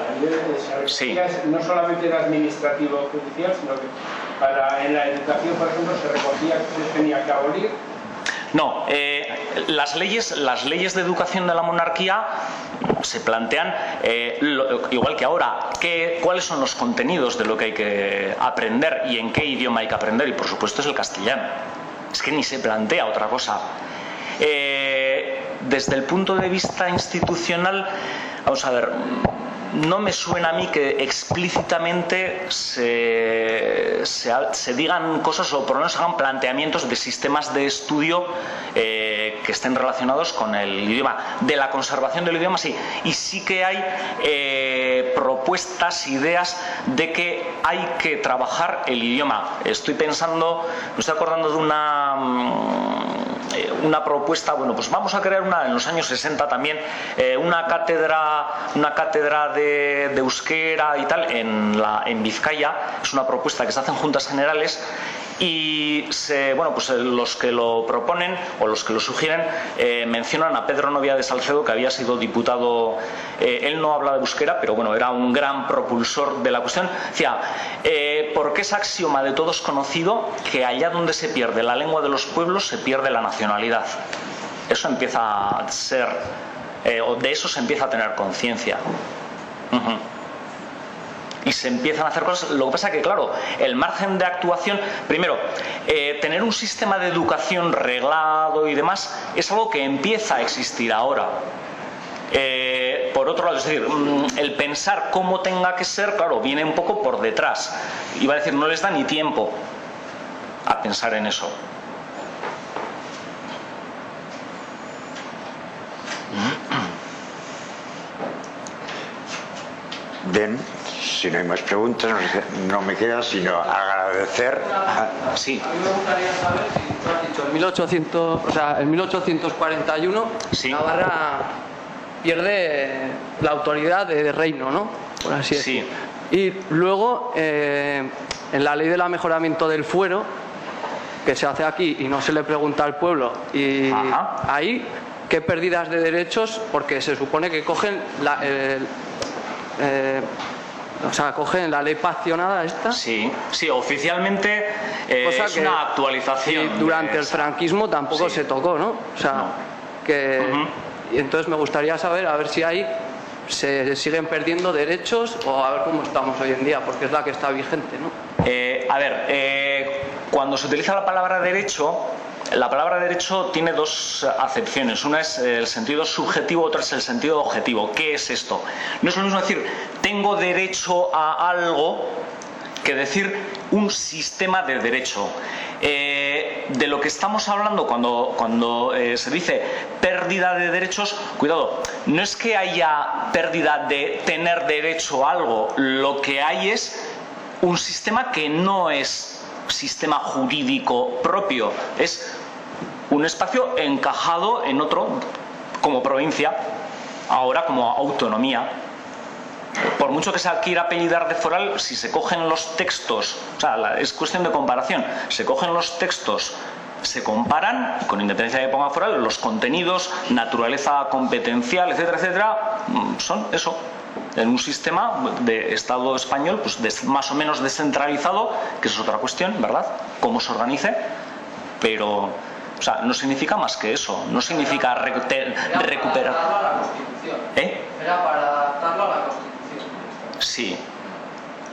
sí. No solamente era administrativo o judicial, sino que en la educación, por ejemplo, se recogía que se tenía que abolir. No, las leyes de educación de la monarquía se plantean, igual que ahora, cuáles son los contenidos de lo que hay que aprender y en qué idioma hay que aprender, y por supuesto es el castellano. Es que ni se plantea otra cosa. Desde el punto de vista institucional, vamos a ver, no me suena a mí que explícitamente se digan cosas o por lo menos hagan planteamientos de sistemas de estudio que estén relacionados con el idioma. De la conservación del idioma sí, y sí que hay propuestas, ideas de que hay que trabajar el idioma. Estoy pensando, me estoy acordando de una propuesta, bueno, pues vamos a crear en los años 60 también, una cátedra de euskera y tal en Vizcaya. Es una propuesta que se hace en juntas generales y pues los que lo proponen o los que lo sugieren mencionan a Pedro Novia de Salcedo, que había sido diputado. Él no habla de euskera, pero bueno, era un gran propulsor de la cuestión. Decía, porque es axioma de todos conocido que allá donde se pierde la lengua de los pueblos se pierde la nacionalidad. Eso empieza a ser, o de eso se empieza a tener conciencia. Y se empiezan a hacer cosas. Lo que pasa es que, claro, el margen de actuación, primero, tener un sistema de educación reglado y demás es algo que empieza a existir ahora. Por otro lado, es decir, el pensar cómo tenga que ser, claro, viene un poco por detrás. Iba a decir, no les da ni tiempo a pensar en eso. Bien, si no hay más preguntas, no me queda sino agradecer. Sí. A mí me gustaría saber si tú has dicho en 1841 sí. Navarra pierde la autoridad de reino, ¿no? Por así decirlo. Sí. Y luego, en la ley del mejoramiento del fuero, que se hace aquí y no se le pregunta al pueblo, y ahí, ¿qué pérdidas de derechos? Porque se supone que cogen cogen la ley paccionada esta. Sí, sí, oficialmente es una actualización. Y durante el franquismo tampoco se tocó, ¿no? O sea, y entonces me gustaría saber, a ver si ahí se siguen perdiendo derechos o a ver cómo estamos hoy en día, porque es la que está vigente, ¿no? Cuando se utiliza la palabra derecho tiene dos acepciones. Una es el sentido subjetivo, otra es el sentido objetivo. ¿Qué es esto? No es lo mismo decir tengo derecho a algo que decir un sistema de derecho. De lo que estamos hablando cuando se dice pérdida de derechos, cuidado, no es que haya pérdida de tener derecho a algo, lo que hay es un sistema que no es sistema jurídico propio, es un espacio encajado en otro, como provincia, ahora como autonomía. Por mucho que se quiera apellidar de foral, si se cogen los textos, o sea, es cuestión de comparación, se cogen los textos, se comparan, con independencia de que ponga foral, los contenidos, naturaleza competencial, etcétera, etcétera, son eso. En un sistema de Estado español, pues más o menos descentralizado, que eso es otra cuestión, ¿verdad? Cómo se organice, pero, o sea, no significa más que eso, no significa recuperar. Era para adaptarlo a la Constitución. Sí,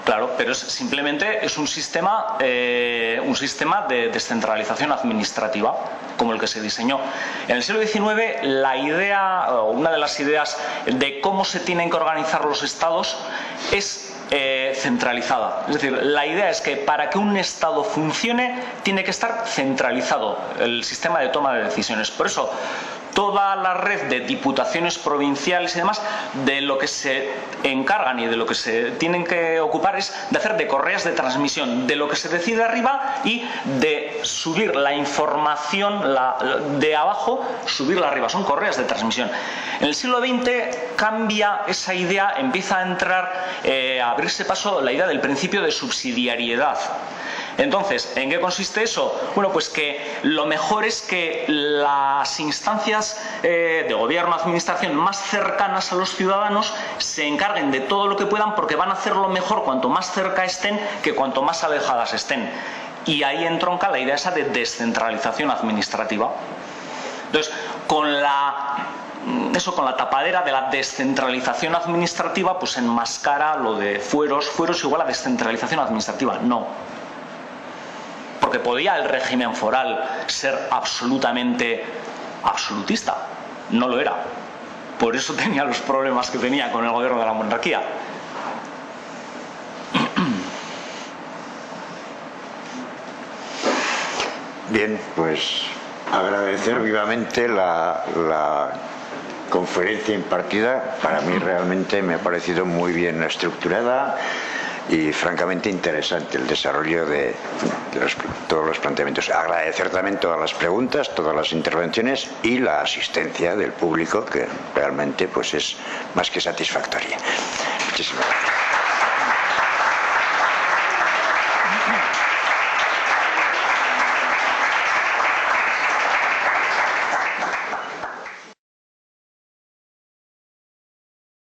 claro, pero simplemente es un sistema de descentralización administrativa, como el que se diseñó. En el siglo XIX, la idea, o una de las ideas de cómo se tienen que organizar los estados es centralizada. Es decir, la idea es que para que un estado funcione tiene que estar centralizado el sistema de toma de decisiones. Por eso, toda la red de diputaciones provinciales y demás, de lo que se encargan y de lo que se tienen que ocupar es de hacer de correas de transmisión, de lo que se decide arriba y de subir la información de abajo, subirla arriba. Son correas de transmisión. En el siglo XX cambia esa idea, empieza a entrar, a abrirse paso la idea del principio de subsidiariedad. Entonces, ¿en qué consiste eso? Bueno, pues que lo mejor es que las instancias de gobierno, administración más cercanas a los ciudadanos se encarguen de todo lo que puedan, porque van a hacerlo mejor cuanto más cerca estén que cuanto más alejadas estén. Y ahí entronca la idea esa de descentralización administrativa. Entonces, con la tapadera de la descentralización administrativa, pues enmascara lo de fueros igual a descentralización administrativa. No. Porque podía el régimen foral ser absolutamente absolutista. No lo era. Por eso tenía los problemas que tenía con el gobierno de la monarquía. Bien, pues agradecer vivamente la conferencia impartida. Para mí realmente me ha parecido muy bien estructurada y francamente interesante el desarrollo de todos los planteamientos. Agradecer también todas las preguntas, todas las intervenciones y la asistencia del público, que realmente pues es más que satisfactoria. Muchísimas gracias.